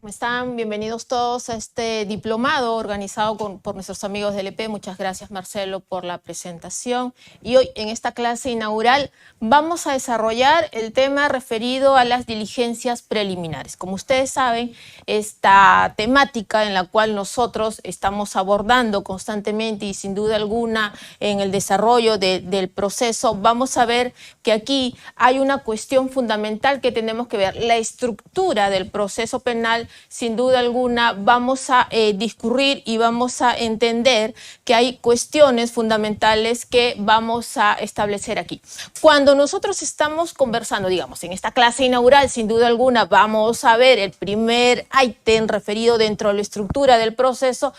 ¿Cómo están? Bienvenidos todos a este diplomado organizado por nuestros amigos del EP. Muchas gracias, Marcelo, por la presentación. Y hoy, en esta clase inaugural, vamos a desarrollar el tema referido a las diligencias preliminares. Como ustedes saben, esta temática en la cual nosotros estamos abordando constantemente y sin duda alguna en el desarrollo del proceso, vamos a ver que aquí hay una cuestión fundamental que tenemos que ver. La estructura del proceso penal, sin duda alguna, vamos a discurrir y vamos a entender que hay cuestiones fundamentales que vamos a establecer aquí. Cuando nosotros estamos conversando, digamos, en esta clase inaugural, sin duda alguna, vamos a ver el primer ítem referido dentro de la estructura del proceso,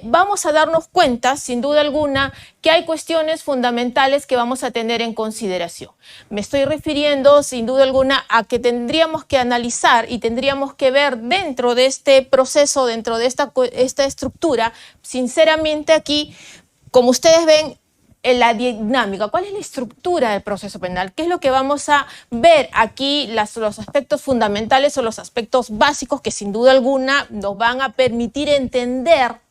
vamos a darnos cuenta, sin duda alguna, que hay cuestiones fundamentales que vamos a tener en consideración. Me estoy refiriendo, sin duda alguna, a que tendríamos que analizar y tendríamos que ver dentro de este proceso, dentro de esta estructura, sinceramente aquí, como ustedes ven, en la dinámica, ¿cuál es la estructura del proceso penal? ¿Qué es lo que vamos a ver aquí, los aspectos fundamentales o los aspectos básicos que sin duda alguna nos van a permitir entender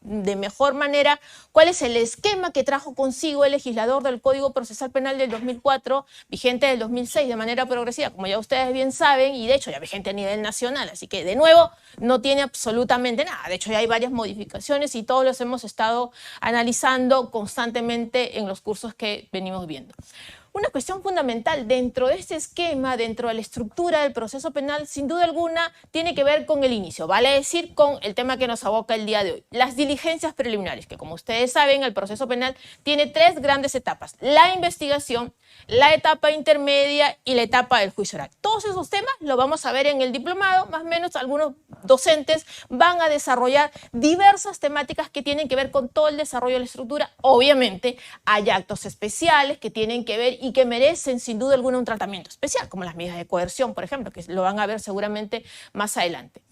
de mejor manera cuál es el esquema que trajo consigo el legislador del Código Procesal Penal del 2004, vigente del 2006 de manera progresiva, como ya ustedes bien saben, y de hecho ya vigente a nivel nacional, así que de nuevo no tiene absolutamente nada. De hecho ya hay varias modificaciones y todos los hemos estado analizando constantemente en los cursos que venimos viendo. Una cuestión fundamental dentro de este esquema, dentro de la estructura del proceso penal, sin duda alguna, tiene que ver con el inicio, vale decir, con el tema que nos aboca el día de hoy, las diligencias preliminares, que como ustedes saben, el proceso penal tiene tres grandes etapas: la investigación, la etapa intermedia y la etapa del juicio oral. Todos esos temas lo vamos a ver en el diplomado, más o menos algunos docentes van a desarrollar diversas temáticas que tienen que ver con todo el desarrollo de la estructura. Obviamente hay actos especiales que tienen que ver y que merecen sin duda alguna un tratamiento especial, como las medidas de coerción, por ejemplo, que lo van a ver seguramente más adelante.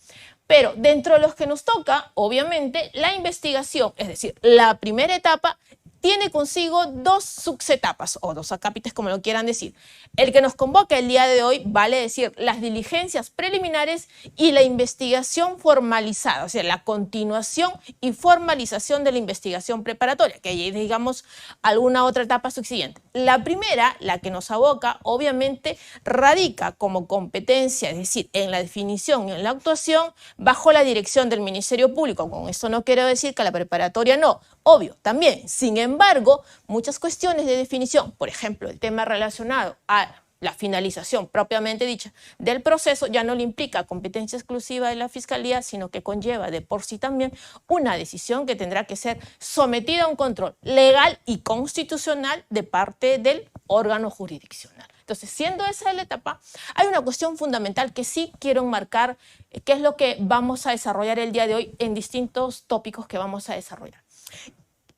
Pero dentro de los que nos toca, obviamente, la investigación, es decir, la primera etapa, tiene consigo dos subetapas o dos acápites, como lo quieran decir. El que nos convoca el día de hoy, vale decir, las diligencias preliminares y la investigación formalizada, o sea, la continuación y formalización de la investigación preparatoria, que hay, digamos, alguna otra etapa subsiguiente. La primera, la que nos aboca, obviamente, radica como competencia, es decir, en la definición y en la actuación, bajo la dirección del Ministerio Público. Con esto no quiero decir que la preparatoria no, obvio, también. Sin embargo, muchas cuestiones de definición, por ejemplo, el tema relacionado a la finalización propiamente dicha del proceso, ya no le implica competencia exclusiva de la Fiscalía, sino que conlleva de por sí también una decisión que tendrá que ser sometida a un control legal y constitucional de parte del órgano jurisdiccional. Entonces, siendo esa la etapa, hay una cuestión fundamental que sí quiero enmarcar, que es lo que vamos a desarrollar el día de hoy en distintos tópicos que vamos a desarrollar.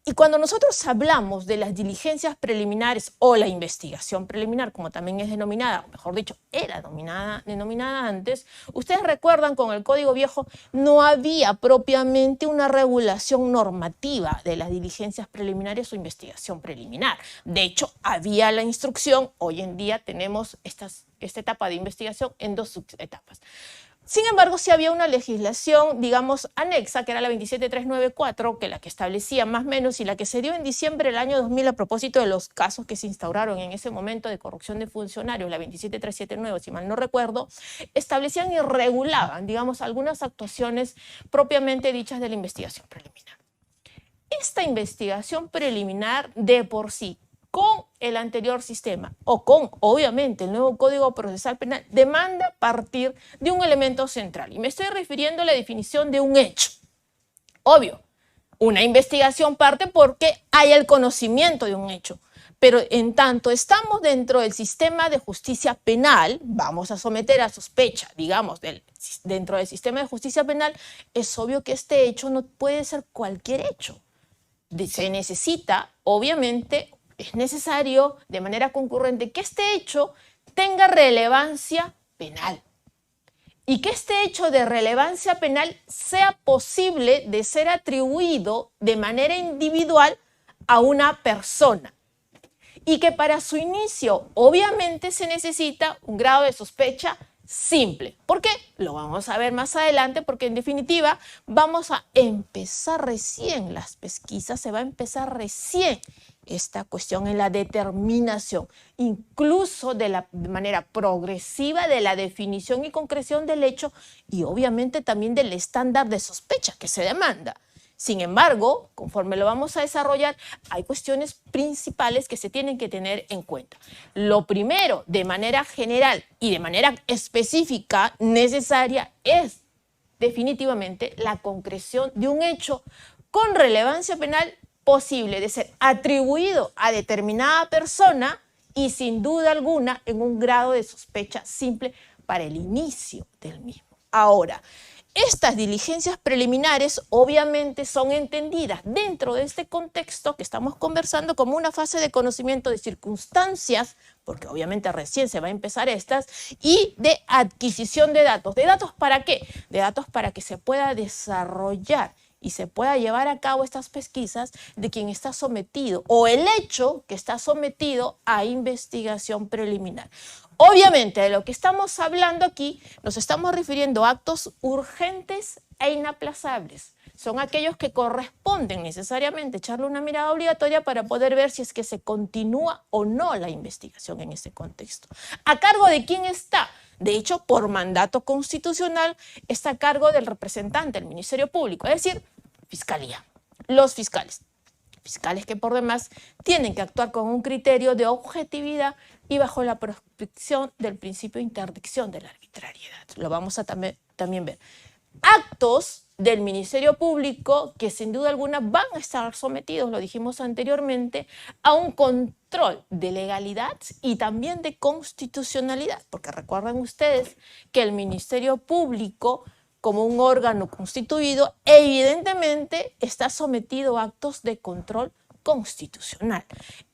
Y cuando nosotros hablamos de las diligencias preliminares o la investigación preliminar, como también es denominada, o mejor dicho, era denominada antes, ustedes recuerdan, con el Código Viejo no había propiamente una regulación normativa de las diligencias preliminares o investigación preliminar. De hecho, había la instrucción. Hoy en día tenemos esta etapa de investigación en dos subetapas. Sin embargo, sí había una legislación, digamos, anexa, que era la 27394, que la que establecía más o menos, y la que se dio en diciembre del año 2000 a propósito de los casos que se instauraron en ese momento de corrupción de funcionarios, la 27379, si mal no recuerdo, establecían y regulaban, digamos, algunas actuaciones propiamente dichas de la investigación preliminar. Esta investigación preliminar de por sí, con el anterior sistema o con, obviamente, el nuevo Código Procesal Penal, demanda partir de un elemento central. Y me estoy refiriendo a la definición de un hecho. Obvio, una investigación parte porque hay el conocimiento de un hecho. Pero en tanto estamos dentro del sistema de justicia penal, vamos a someter a sospecha, digamos, dentro del sistema de justicia penal, es obvio que este hecho no puede ser cualquier hecho. Se necesita, obviamente, es necesario de manera concurrente que este hecho tenga relevancia penal y que este hecho de relevancia penal sea posible de ser atribuido de manera individual a una persona y que para su inicio obviamente se necesita un grado de sospecha simple. ¿Por qué? Lo vamos a ver más adelante, porque en definitiva vamos a empezar recién, las pesquisas, se va a empezar recién esta cuestión en la determinación, incluso de manera progresiva de la definición y concreción del hecho y obviamente también del estándar de sospecha que se demanda. Sin embargo, conforme lo vamos a desarrollar, hay cuestiones principales que se tienen que tener en cuenta. Lo primero, de manera general y de manera específica necesaria, es definitivamente la concreción de un hecho con relevancia penal posible de ser atribuido a determinada persona y sin duda alguna en un grado de sospecha simple para el inicio del mismo. Ahora, estas diligencias preliminares obviamente son entendidas dentro de este contexto que estamos conversando como una fase de conocimiento de circunstancias, porque obviamente recién se va a empezar estas, y de adquisición de datos. ¿De datos para qué? De datos para que se pueda desarrollar y se pueda llevar a cabo estas pesquisas de quien está sometido o el hecho que está sometido a investigación preliminar. Obviamente, de lo que estamos hablando aquí, nos estamos refiriendo a actos urgentes e inaplazables. Son aquellos que corresponden necesariamente echarle una mirada obligatoria para poder ver si es que se continúa o no la investigación en ese contexto. ¿A cargo de quién está? De hecho, por mandato constitucional está a cargo del representante del Ministerio Público, es decir, Fiscalía, los fiscales. Fiscales que por demás tienen que actuar con un criterio de objetividad y bajo la protección del principio de interdicción de la arbitrariedad. Lo vamos a también ver. Actos del Ministerio Público que sin duda alguna van a estar sometidos, lo dijimos anteriormente, a un control de legalidad y también de constitucionalidad, porque recuerden ustedes que el Ministerio Público, como un órgano constituido, evidentemente está sometido a actos de control constitucional.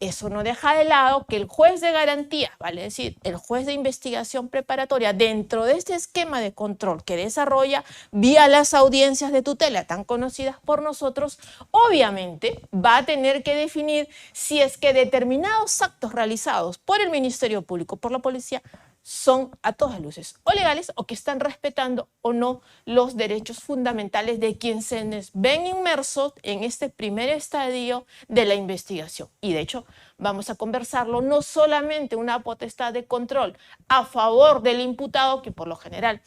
Eso no deja de lado que el juez de garantía, vale decir, el juez de investigación preparatoria, dentro de este esquema de control que desarrolla vía las audiencias de tutela tan conocidas por nosotros, obviamente va a tener que definir si es que determinados actos realizados por el Ministerio Público, por la policía, son a todas luces o legales o que están respetando o no los derechos fundamentales de quienes ven inmersos en este primer estadio de la investigación. Y de hecho vamos a conversarlo, no solamente una potestad de control a favor del imputado, que por lo general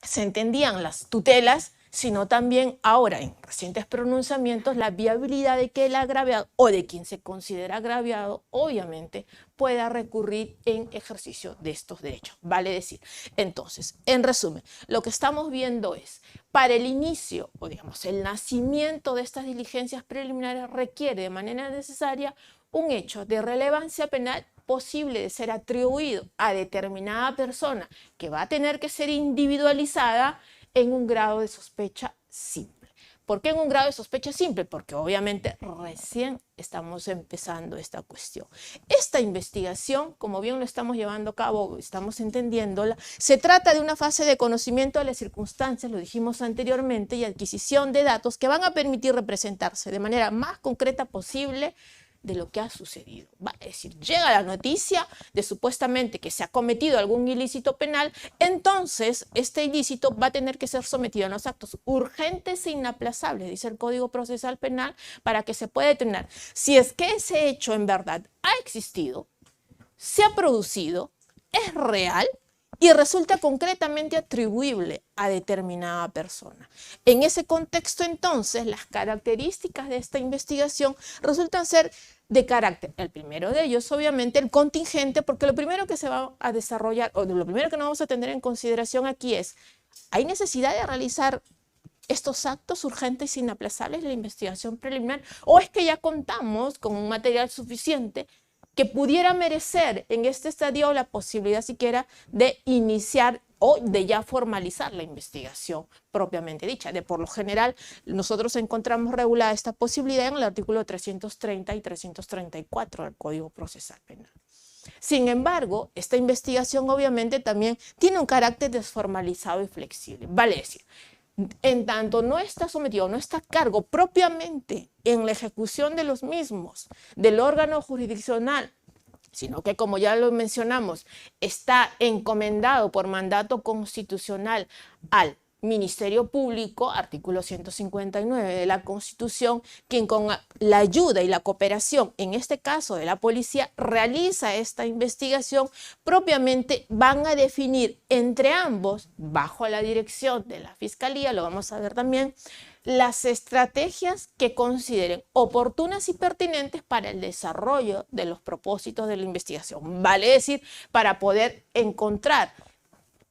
se entendían las tutelas, sino también ahora en recientes pronunciamientos la viabilidad de que el agraviado o de quien se considera agraviado obviamente pueda recurrir en ejercicio de estos derechos, vale decir. Entonces, en resumen, lo que estamos viendo es, para el inicio o digamos el nacimiento de estas diligencias preliminares requiere de manera necesaria un hecho de relevancia penal posible de ser atribuido a determinada persona que va a tener que ser individualizada en un grado de sospecha simple. ¿Por qué en un grado de sospecha simple? Porque obviamente recién estamos empezando esta cuestión. Esta investigación, como bien lo estamos llevando a cabo, estamos entendiéndola, se trata de una fase de conocimiento de las circunstancias, lo dijimos anteriormente, y adquisición de datos que van a permitir representarse de manera más concreta posible de lo que ha sucedido. Es decir, llega la noticia de supuestamente que se ha cometido algún ilícito penal, entonces este ilícito va a tener que ser sometido a los actos urgentes e inaplazables, dice el Código Procesal Penal, para que se pueda determinar si es que ese hecho en verdad ha existido, se ha producido, es real y resulta concretamente atribuible a determinada persona. En ese contexto, entonces, las características de esta investigación resultan ser de carácter, el primero de ellos, obviamente, el contingente, porque lo primero que se va a desarrollar, o lo primero que no vamos a tener en consideración aquí es, ¿hay necesidad de realizar estos actos urgentes e inaplazables de la investigación preliminar? ¿O es que ya contamos con un material suficiente que pudiera merecer en este estadio la posibilidad siquiera de iniciar o de ya formalizar la investigación propiamente dicha? De por lo general, nosotros encontramos regulada esta posibilidad en el artículo 330 y 334 del Código Procesal Penal. Sin embargo, esta investigación obviamente también tiene un carácter desformalizado y flexible, vale decir, en tanto no está sometido, no está a cargo propiamente en la ejecución de los mismos del órgano jurisdiccional sino que, como ya lo mencionamos, está encomendado por mandato constitucional al Ministerio Público, artículo 159 de la Constitución, quien con la ayuda y la cooperación, en este caso de la policía, realiza esta investigación, propiamente van a definir entre ambos, bajo la dirección de la Fiscalía, lo vamos a ver también, las estrategias que consideren oportunas y pertinentes para el desarrollo de los propósitos de la investigación. Vale decir, para poder encontrar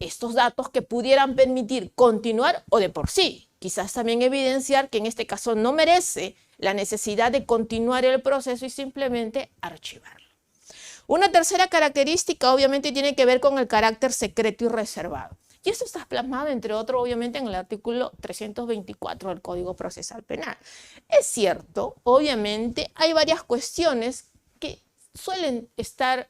estos datos que pudieran permitir continuar o de por sí, quizás también evidenciar que en este caso no merece la necesidad de continuar el proceso y simplemente archivarlo. Una tercera característica obviamente tiene que ver con el carácter secreto y reservado. Y esto está plasmado, entre otros, obviamente en el artículo 324 del Código Procesal Penal. Es cierto, obviamente, hay varias cuestiones que suelen estar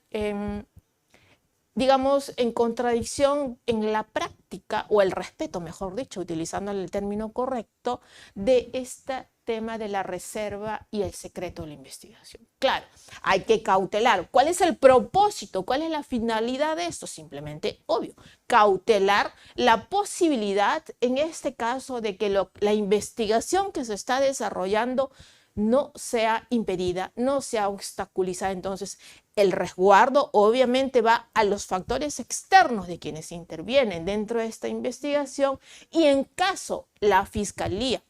digamos, en contradicción en la práctica, o el respeto, mejor dicho, utilizando el término correcto, de este tema de la reserva y el secreto de la investigación. Claro, hay que cautelar. ¿Cuál es el propósito? ¿Cuál es la finalidad de esto? Simplemente, obvio, cautelar la posibilidad, en este caso, de que la investigación que se está desarrollando no sea impedida, no sea obstaculizada. Entonces, el resguardo obviamente va a los factores externos de quienes intervienen dentro de esta investigación, y en caso la Fiscalía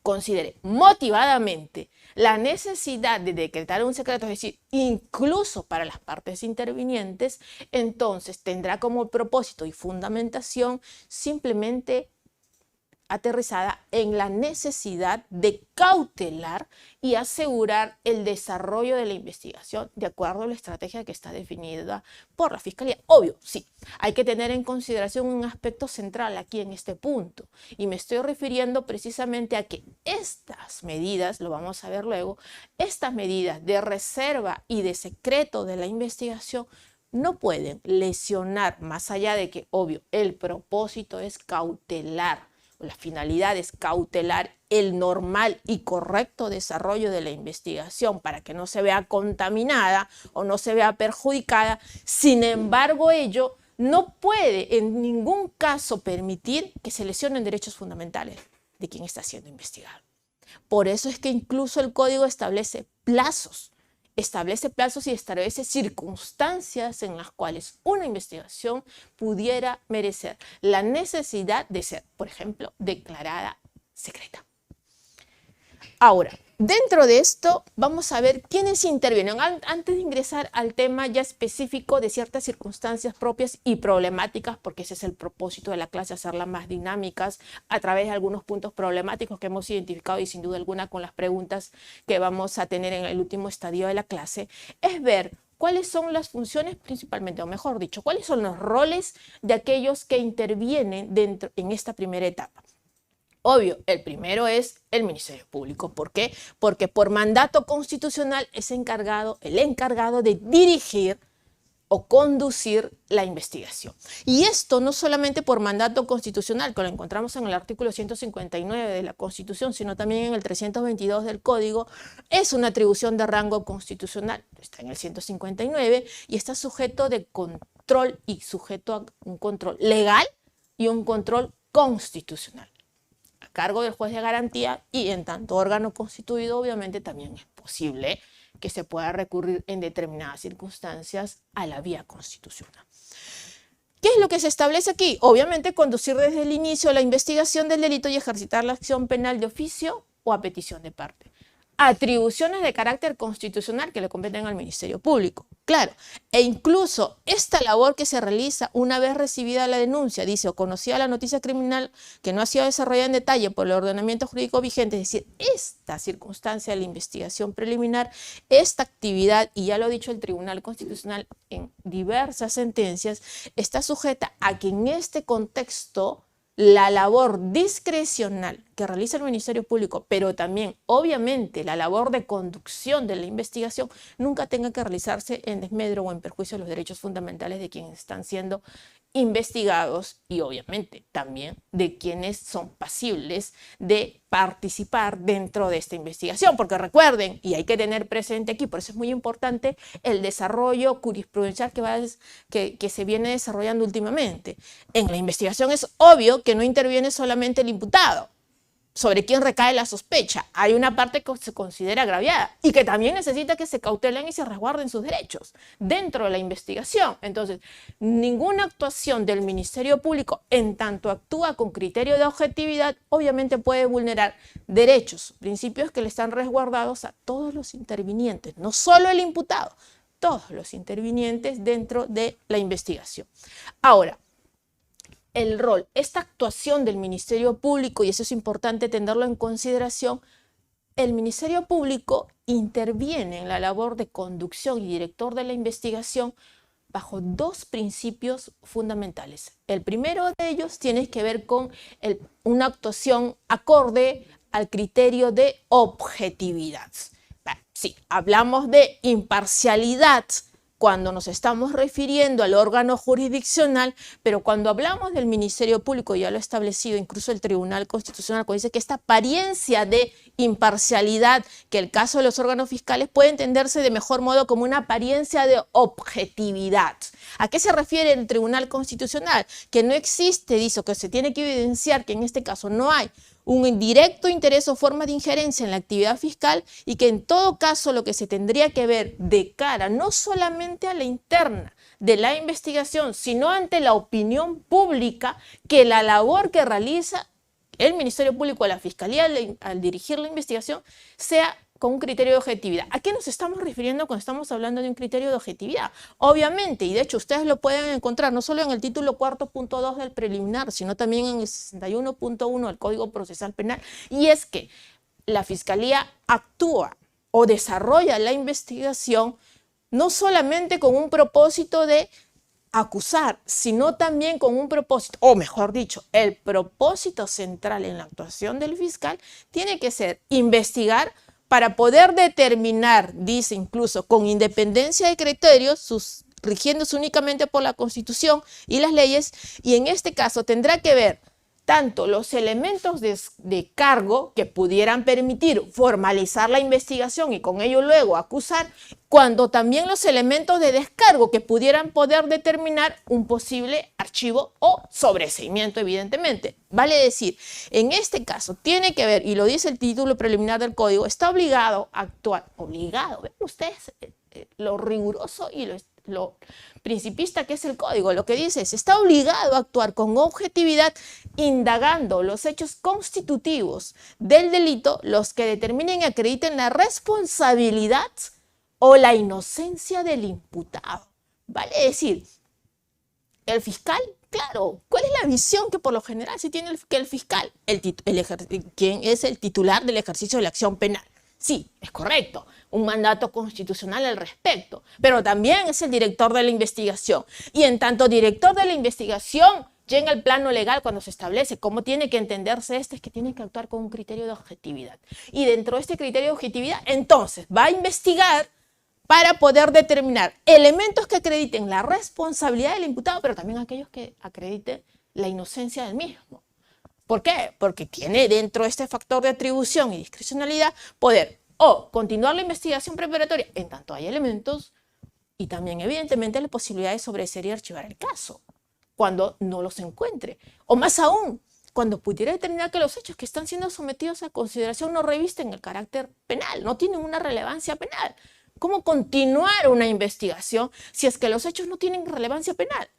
considere motivadamente la necesidad de decretar un secreto, es decir, incluso para las partes intervinientes, entonces tendrá como propósito y fundamentación simplemente aterrizada en la necesidad de cautelar y asegurar el desarrollo de la investigación de acuerdo a la estrategia que está definida por la Fiscalía. Obvio, sí, hay que tener en consideración un aspecto central aquí en este punto, y me estoy refiriendo precisamente a que estas medidas, lo vamos a ver luego, estas medidas de reserva y de secreto de la investigación no pueden lesionar, más allá de que, obvio, el propósito es cautelar, la finalidad es cautelar el normal y correcto desarrollo de la investigación para que no se vea contaminada o no se vea perjudicada. Sin embargo, ello no puede en ningún caso permitir que se lesionen derechos fundamentales de quien está siendo investigado. Por eso es que incluso el Código establece plazos y establece circunstancias en las cuales una investigación pudiera merecer la necesidad de ser, por ejemplo, declarada secreta. Ahora, dentro de esto vamos a ver quiénes intervienen. Antes de ingresar al tema ya específico de ciertas circunstancias propias y problemáticas, porque ese es el propósito de la clase, hacerlas más dinámicas a través de algunos puntos problemáticos que hemos identificado, y sin duda alguna con las preguntas que vamos a tener en el último estadio de la clase, es ver cuáles son las funciones principalmente, o mejor dicho, cuáles son los roles de aquellos que intervienen en esta primera etapa. Obvio, el primero es el Ministerio Público. ¿Por qué? Porque por mandato constitucional es el encargado de dirigir o conducir la investigación. Y esto no solamente por mandato constitucional, que lo encontramos en el artículo 159 de la Constitución, sino también en el 322 del Código, es una atribución de rango constitucional. Está en el 159 y está sujeto de control, y sujeto a un control legal y un control constitucional, cargo del juez de garantía, y en tanto órgano constituido obviamente también es posible que se pueda recurrir en determinadas circunstancias a la vía constitucional. ¿Qué es lo que se establece aquí? Obviamente conducir desde el inicio la investigación del delito y ejercitar la acción penal de oficio o a petición de parte. Atribuciones de carácter constitucional que le competen al Ministerio Público, claro, e incluso esta labor que se realiza una vez recibida la denuncia, dice, o conocida la noticia criminal que no ha sido desarrollada en detalle por el ordenamiento jurídico vigente, es decir, esta circunstancia de la investigación preliminar, esta actividad, y ya lo ha dicho el Tribunal Constitucional en diversas sentencias, está sujeta a que en este contexto la labor discrecional que realiza el Ministerio Público, pero también, obviamente, la labor de conducción de la investigación, nunca tenga que realizarse en desmedro o en perjuicio de los derechos fundamentales de quienes están siendo investigados y obviamente también de quienes son pasibles de participar dentro de esta investigación, porque recuerden, y hay que tener presente aquí, por eso es muy importante el desarrollo jurisprudencial que se viene desarrollando últimamente. En la investigación es obvio que no interviene solamente el imputado, sobre quién recae la sospecha. Hay una parte que se considera agraviada y que también necesita que se cautelen y se resguarden sus derechos dentro de la investigación. Entonces, ninguna actuación del Ministerio Público, en tanto actúa con criterio de objetividad, obviamente puede vulnerar derechos, principios que le están resguardados a todos los intervinientes, no solo el imputado, todos los intervinientes dentro de la investigación. Ahora, el rol, esta actuación del Ministerio Público, y eso es importante tenerlo en consideración, el Ministerio Público interviene en la labor de conducción y director de la investigación bajo dos principios fundamentales. El primero de ellos tiene que ver con una actuación acorde al criterio de objetividad. Sí, hablamos de imparcialidad cuando nos estamos refiriendo al órgano jurisdiccional, pero cuando hablamos del Ministerio Público, ya lo ha establecido incluso el Tribunal Constitucional, cuando dice que esta apariencia de imparcialidad, que el caso de los órganos fiscales puede entenderse de mejor modo como una apariencia de objetividad. ¿A qué se refiere el Tribunal Constitucional? Que no existe, dice, que se tiene que evidenciar que en este caso no hay un indirecto interés o forma de injerencia en la actividad fiscal y que en todo caso lo que se tendría que ver de cara no solamente a la interna de la investigación, sino ante la opinión pública, que la labor que realiza el Ministerio Público o la Fiscalía al dirigir la investigación sea con un criterio de objetividad. ¿A qué nos estamos refiriendo cuando estamos hablando de un criterio de objetividad? Obviamente, y de hecho ustedes lo pueden encontrar no solo en el título 4.2 del preliminar, sino también en el 61.1 del Código Procesal Penal, y es que la Fiscalía actúa o desarrolla la investigación no solamente con un propósito de acusar, sino también con un propósito, o mejor dicho, el propósito central en la actuación del fiscal tiene que ser investigar para poder determinar, dice incluso, con independencia de criterios, rigiéndose únicamente por la Constitución y las leyes, y en este caso tendrá que ver tanto los elementos de cargo que pudieran permitir formalizar la investigación y con ello luego acusar, cuando también los elementos de descargo que pudieran poder determinar un posible archivo o sobreseimiento, evidentemente. Vale decir, en este caso tiene que ver, y lo dice el título preliminar del Código, está obligado a actuar, obligado, ven ustedes lo riguroso y lo principista que es el Código. Lo que dice es, está obligado a actuar con objetividad, indagando los hechos constitutivos del delito, los que determinen y acrediten la responsabilidad o la inocencia del imputado. Vale decir, el fiscal, claro, ¿cuál es la visión que por lo general se tiene el fiscal? ¿Quién es el titular del ejercicio de la acción penal? Sí, es correcto, un mandato constitucional al respecto, pero también es el director de la investigación. Y en tanto director de la investigación, llega al plano legal cuando se establece cómo tiene que entenderse es que tiene que actuar con un criterio de objetividad. Y dentro de este criterio de objetividad, entonces, va a investigar para poder determinar elementos que acrediten la responsabilidad del imputado, pero también aquellos que acrediten la inocencia del mismo. ¿Por qué? Porque tiene dentro de este factor de atribución y discrecionalidad poder o continuar la investigación preparatoria en tanto hay elementos y también evidentemente la posibilidad de sobreseer y archivar el caso cuando no los encuentre. O más aún, cuando pudiera determinar que los hechos que están siendo sometidos a consideración no revisten el carácter penal, no tienen una relevancia penal. ¿Cómo continuar una investigación si es que los hechos no tienen relevancia penal?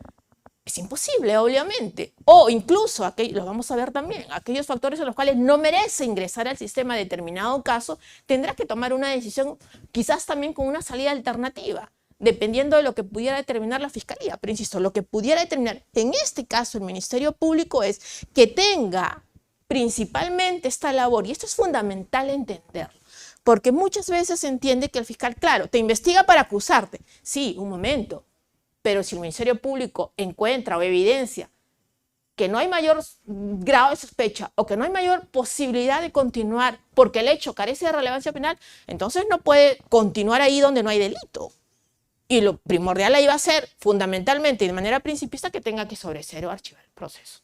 Es imposible, obviamente. O incluso, lo vamos a ver también, aquellos factores en los cuales no merece ingresar al sistema determinado caso, tendrá que tomar una decisión quizás también con una salida alternativa, dependiendo de lo que pudiera determinar la Fiscalía. Pero insisto, lo que pudiera determinar en este caso el Ministerio Público es que tenga principalmente esta labor, y esto es fundamental entenderlo, porque muchas veces se entiende que el fiscal, claro, te investiga para acusarte. Sí, un momento. Pero si el Ministerio Público encuentra o evidencia que no hay mayor grado de sospecha o que no hay mayor posibilidad de continuar porque el hecho carece de relevancia penal, entonces no puede continuar ahí donde no hay delito. Y lo primordial ahí va a ser, fundamentalmente y de manera principista, que tenga que sobreseer o archivar el proceso.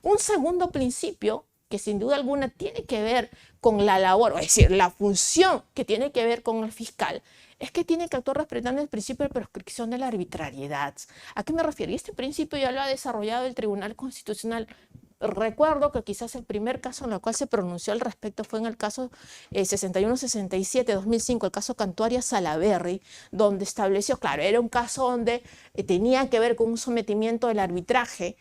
Un segundo principio que sin duda alguna tiene que ver con la labor, es decir, la función que tiene que ver con el fiscal, es que tiene que actuar respetando el principio de prescripción de la arbitrariedad. ¿A qué me refiero? Y este principio ya lo ha desarrollado el Tribunal Constitucional. Recuerdo que quizás el primer caso en el cual se pronunció al respecto fue en el caso 6167-2005, el caso Cantuaria-Salaverry, donde estableció, claro, era un caso donde tenía que ver con un sometimiento del arbitraje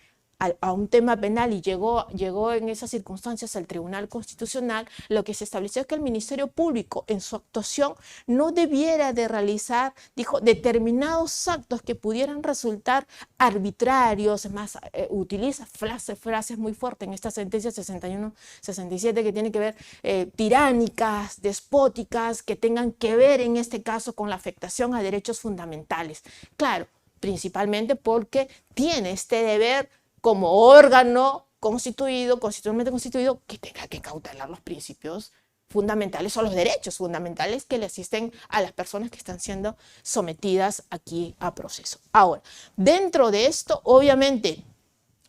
a un tema penal y llegó en esas circunstancias al Tribunal Constitucional. Lo que se estableció es que el Ministerio Público en su actuación no debiera de realizar, dijo, determinados actos que pudieran resultar arbitrarios. Es más, utiliza frases muy fuertes en esta sentencia 61-67 que tiene que ver tiránicas, despóticas, que tengan que ver en este caso con la afectación a derechos fundamentales. Claro, principalmente porque tiene este deber como órgano constitucionalmente constituido, que tenga que cautelar los principios fundamentales o los derechos fundamentales que le asisten a las personas que están siendo sometidas aquí a proceso. Ahora, dentro de esto, obviamente,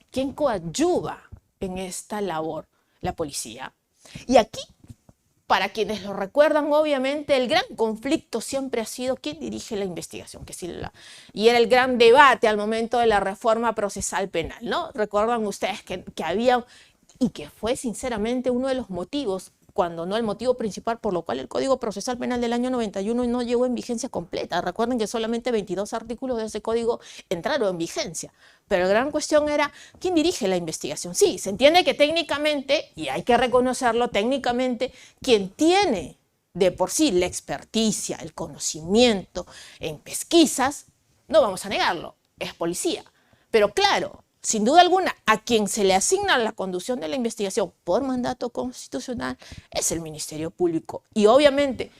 ¿quién coadyuva en esta labor? La policía. Y aquí, para quienes lo recuerdan, obviamente el gran conflicto siempre ha sido quién dirige la investigación, y era el gran debate al momento de la reforma procesal penal, ¿no? Recuerdan ustedes que había, y que fue sinceramente uno de los motivos, cuando no el motivo principal por lo cual el Código Procesal Penal del año 91 no llegó en vigencia completa. Recuerden que solamente 22 artículos de ese código entraron en vigencia. Pero la gran cuestión era, ¿quién dirige la investigación? Sí, se entiende que técnicamente, y hay que reconocerlo técnicamente, quien tiene de por sí la experticia, el conocimiento en pesquisas, no vamos a negarlo, es policía. Pero claro, sin duda alguna, a quien se le asigna la conducción de la investigación por mandato constitucional es el Ministerio Público. Y obviamente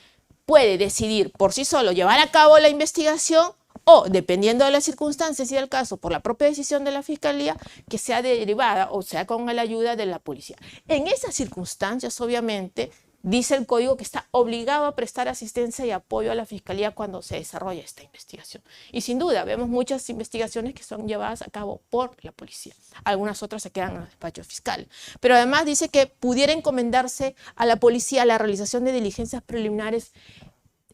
puede decidir por sí solo llevar a cabo la investigación o, dependiendo de las circunstancias y del caso, por la propia decisión de la Fiscalía, que sea derivada o sea con la ayuda de la policía. En esas circunstancias, obviamente, dice el Código que está obligado a prestar asistencia y apoyo a la Fiscalía cuando se desarrolla esta investigación. Y sin duda, vemos muchas investigaciones que son llevadas a cabo por la policía. Algunas otras se quedan en los despachos fiscales. Pero además dice que pudiera encomendarse a la policía la realización de diligencias preliminares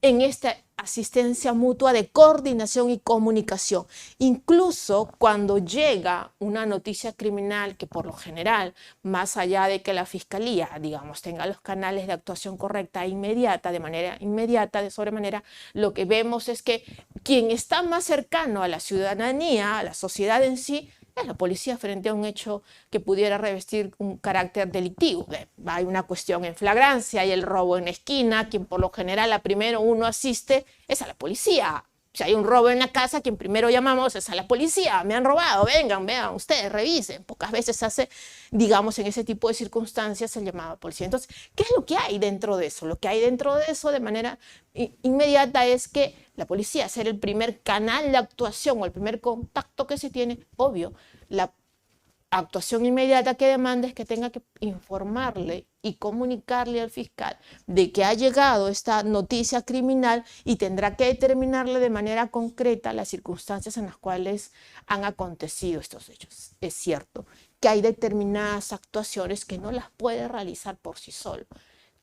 en esta asistencia mutua de coordinación y comunicación. Incluso cuando llega una noticia criminal que por lo general, más allá de que la Fiscalía, digamos, tenga los canales de actuación correcta e inmediata, de manera inmediata, de sobremanera, lo que vemos es que quien está más cercano a la ciudadanía, a la sociedad en sí, es la policía frente a un hecho que pudiera revestir un carácter delictivo. Hay una cuestión en flagrancia, hay el robo en esquina, quien por lo general a primero uno asiste es a la policía. Si hay un robo en la casa, quien primero llamamos es a la policía. Me han robado, vengan, vean ustedes, revisen. Pocas veces hace, digamos, en ese tipo de circunstancias el llamado a policía. Entonces, ¿qué es lo que hay dentro de eso? Lo que hay dentro de eso de manera inmediata es que la policía, ser el primer canal de actuación o el primer contacto que se tiene, obvio, la actuación inmediata que demanda es que tenga que informarle y comunicarle al fiscal de que ha llegado esta noticia criminal y tendrá que determinarle de manera concreta las circunstancias en las cuales han acontecido estos hechos. Es cierto que hay determinadas actuaciones que no las puede realizar por sí solo.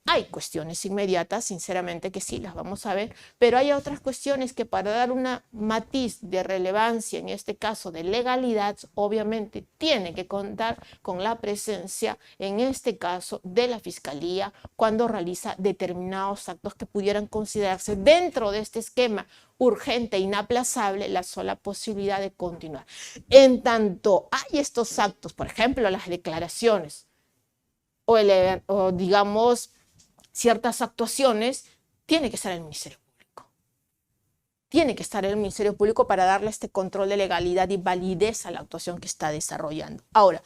Hay cuestiones inmediatas, sinceramente que sí, las vamos a ver, pero hay otras cuestiones que para dar una matiz de relevancia, en este caso de legalidad, obviamente tiene que contar con la presencia, en este caso, de la Fiscalía cuando realiza determinados actos que pudieran considerarse dentro de este esquema urgente e inaplazable la sola posibilidad de continuar. En tanto hay estos actos, por ejemplo, las declaraciones o digamos, ciertas actuaciones, tiene que estar el Ministerio Público. Tiene que estar el Ministerio Público para darle este control de legalidad y validez a la actuación que está desarrollando. Ahora,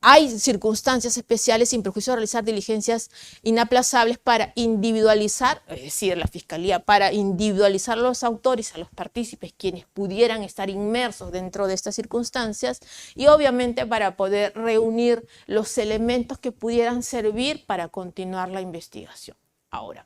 hay circunstancias especiales sin perjuicio de realizar diligencias inaplazables para individualizar, es decir, la Fiscalía, para individualizar a los autores, a los partícipes, quienes pudieran estar inmersos dentro de estas circunstancias, y obviamente para poder reunir los elementos que pudieran servir para continuar la investigación. Ahora,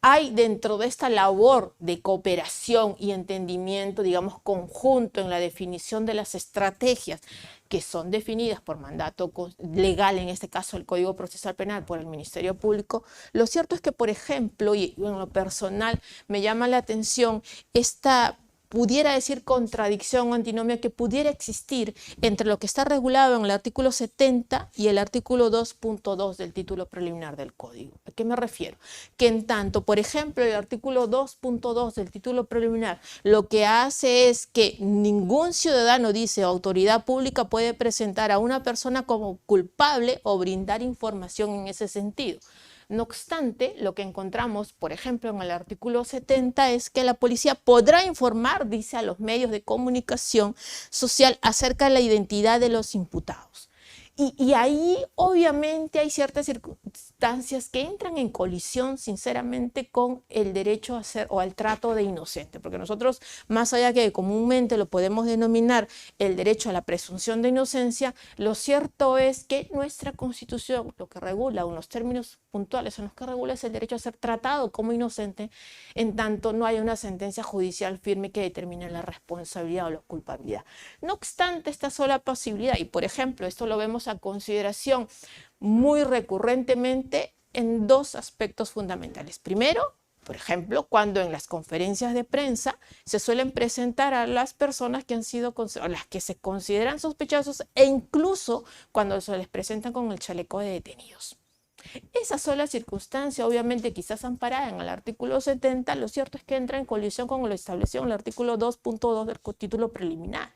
hay dentro de esta labor de cooperación y entendimiento, digamos, conjunto en la definición de las estrategias que son definidas por mandato legal, en este caso el Código Procesal Penal, por el Ministerio Público. Lo cierto es que, por ejemplo, y en lo personal me llama la atención esta, pudiera decir, contradicción o antinomia que pudiera existir entre lo que está regulado en el artículo 70 y el artículo 2.2 del título preliminar del Código. ¿A qué me refiero? Que en tanto, por ejemplo, el artículo 2.2 del título preliminar lo que hace es que ningún ciudadano, dice, o autoridad pública puede presentar a una persona como culpable o brindar información en ese sentido. No obstante, lo que encontramos, por ejemplo, en el artículo 70 es que la policía podrá informar, dice, a los medios de comunicación social acerca de la identidad de los imputados. Y ahí obviamente hay ciertas circunstancias que entran en colisión sinceramente con el derecho a ser o al trato de inocente, porque nosotros, más allá que comúnmente lo podemos denominar el derecho a la presunción de inocencia, lo cierto es que nuestra Constitución lo que regula, unos términos puntuales en los que regula, es el derecho a ser tratado como inocente en tanto no hay una sentencia judicial firme que determine la responsabilidad o la culpabilidad. No obstante esta sola posibilidad, y por ejemplo esto lo vemos a consideración muy recurrentemente en dos aspectos fundamentales. Primero, por ejemplo, cuando en las conferencias de prensa se suelen presentar a las personas que han sido, o las que se consideran sospechosos, e incluso cuando se les presentan con el chaleco de detenidos. Esa sola circunstancia, obviamente quizás amparada en el artículo 70, lo cierto es que entra en colisión con lo establecido en el artículo 2.2 del título preliminar.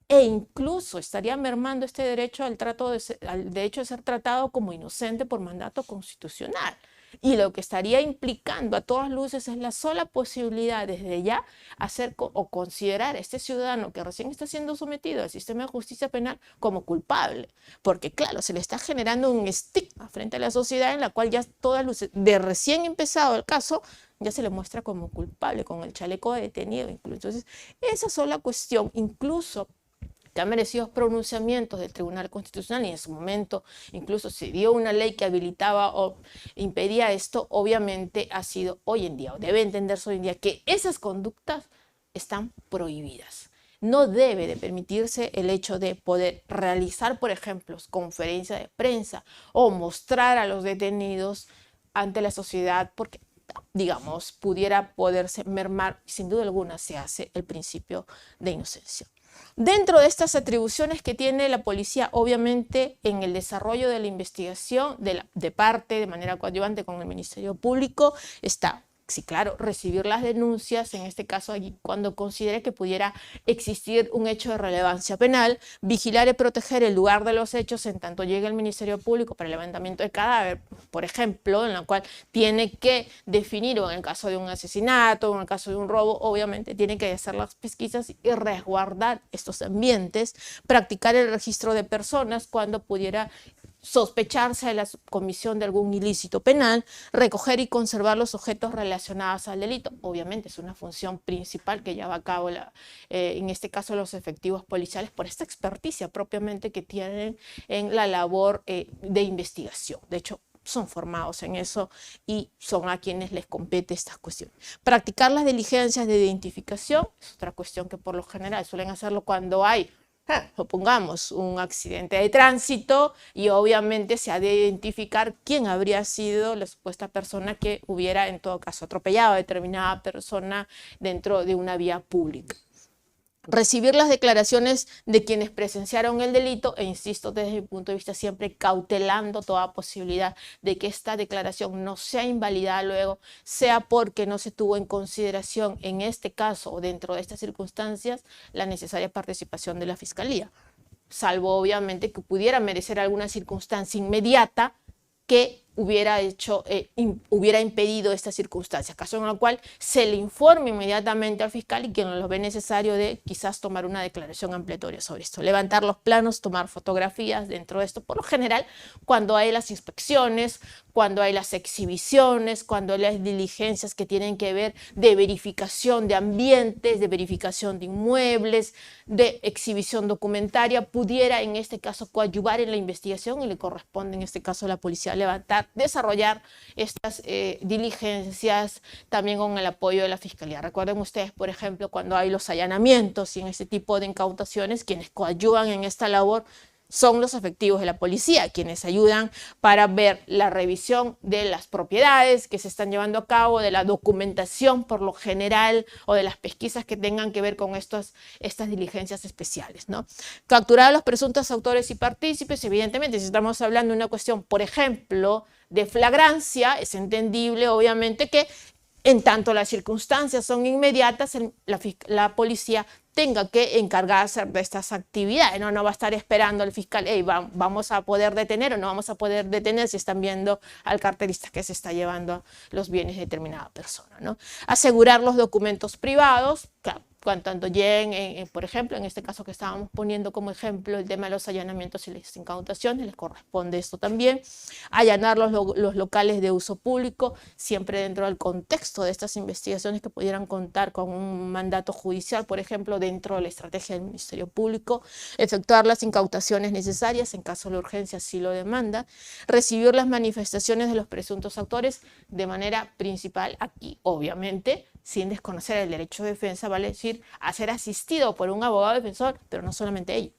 E incluso estaría mermando este derecho al derecho de ser tratado como inocente por mandato constitucional. Y lo que estaría implicando a todas luces es la sola posibilidad desde ya hacer o considerar a este ciudadano que recién está siendo sometido al sistema de justicia penal como culpable. Porque claro, se le está generando un estigma frente a la sociedad en la cual ya todas luces, de recién empezado el caso, ya se le muestra como culpable, con el chaleco de detenido incluso. Entonces, esa sola cuestión, incluso que ha merecido pronunciamientos del Tribunal Constitucional, y en su momento incluso se dio una ley que habilitaba o impedía esto, obviamente ha sido hoy en día, o debe entenderse hoy en día, que esas conductas están prohibidas. No debe de permitirse el hecho de poder realizar, por ejemplo, conferencias de prensa o mostrar a los detenidos ante la sociedad, porque, digamos, pudiera poderse mermar, sin duda alguna se hace el principio de inocencia. Dentro de estas atribuciones que tiene la policía, obviamente, en el desarrollo de la investigación, de manera coadyuvante con el Ministerio Público, está, sí, claro, recibir las denuncias, en este caso allí cuando considere que pudiera existir un hecho de relevancia penal, vigilar y proteger el lugar de los hechos en tanto llegue el Ministerio Público para el levantamiento de cadáver, por ejemplo, en la cual tiene que definir, o en el caso de un asesinato, o en el caso de un robo, obviamente tiene que hacer las pesquisas y resguardar estos ambientes, practicar el registro de personas cuando pudiera sospecharse de la comisión de algún ilícito penal, recoger y conservar los objetos relacionados al delito. Obviamente es una función principal que lleva a cabo, en este caso, los efectivos policiales por esta experticia propiamente que tienen en la labor de investigación. De hecho, son formados en eso y son a quienes les compete estas cuestiones. Practicar las diligencias de identificación es otra cuestión que por lo general suelen hacerlo cuando hay, supongamos, un accidente de tránsito y obviamente se ha de identificar quién habría sido la supuesta persona que hubiera en todo caso atropellado a determinada persona dentro de una vía pública. Recibir las declaraciones de quienes presenciaron el delito, e insisto, desde mi punto de vista siempre cautelando toda posibilidad de que esta declaración no sea invalidada luego, sea porque no se tuvo en consideración en este caso o dentro de estas circunstancias la necesaria participación de la Fiscalía, salvo obviamente que pudiera merecer alguna circunstancia inmediata que hubiera impedido esta circunstancia, caso en el cual se le informe inmediatamente al fiscal y quien lo ve necesario de quizás tomar una declaración ampliatoria sobre esto, levantar los planos, tomar fotografías dentro de esto. Por lo general, cuando hay las inspecciones, cuando hay las exhibiciones, cuando hay las diligencias que tienen que ver de verificación de ambientes, de verificación de inmuebles, de exhibición documentaria, pudiera en este caso coadyuvar en la investigación y le corresponde en este caso a la policía desarrollar estas diligencias también con el apoyo de la Fiscalía. Recuerden ustedes, por ejemplo, cuando hay los allanamientos y en este tipo de incautaciones, quienes coadyuvan en esta labor son los efectivos de la policía, quienes ayudan para ver la revisión de las propiedades que se están llevando a cabo, de la documentación por lo general o de las pesquisas que tengan que ver con estas diligencias especiales, ¿no? Capturar a los presuntos autores y partícipes, evidentemente, si estamos hablando de una cuestión, por ejemplo, de flagrancia, es entendible, obviamente, que en tanto las circunstancias son inmediatas, la policía tenga que encargarse de estas actividades, no va a estar esperando al fiscal, hey, vamos a poder detener o no vamos a poder detener si están viendo al carterista que se está llevando los bienes de determinada persona, ¿no? Asegurar los documentos privados, tanto lleguen, por ejemplo, en este caso que estábamos poniendo como ejemplo el tema de los allanamientos y las incautaciones, les corresponde esto también. Allanar los locales de uso público, siempre dentro del contexto de estas investigaciones que pudieran contar con un mandato judicial, por ejemplo, dentro de la estrategia del Ministerio Público. Efectuar las incautaciones necesarias en caso de urgencia si lo demanda. Recibir las manifestaciones de los presuntos autores de manera principal aquí, obviamente, sin desconocer el derecho de defensa, vale decir, a ser asistido por un abogado defensor, pero no solamente ello,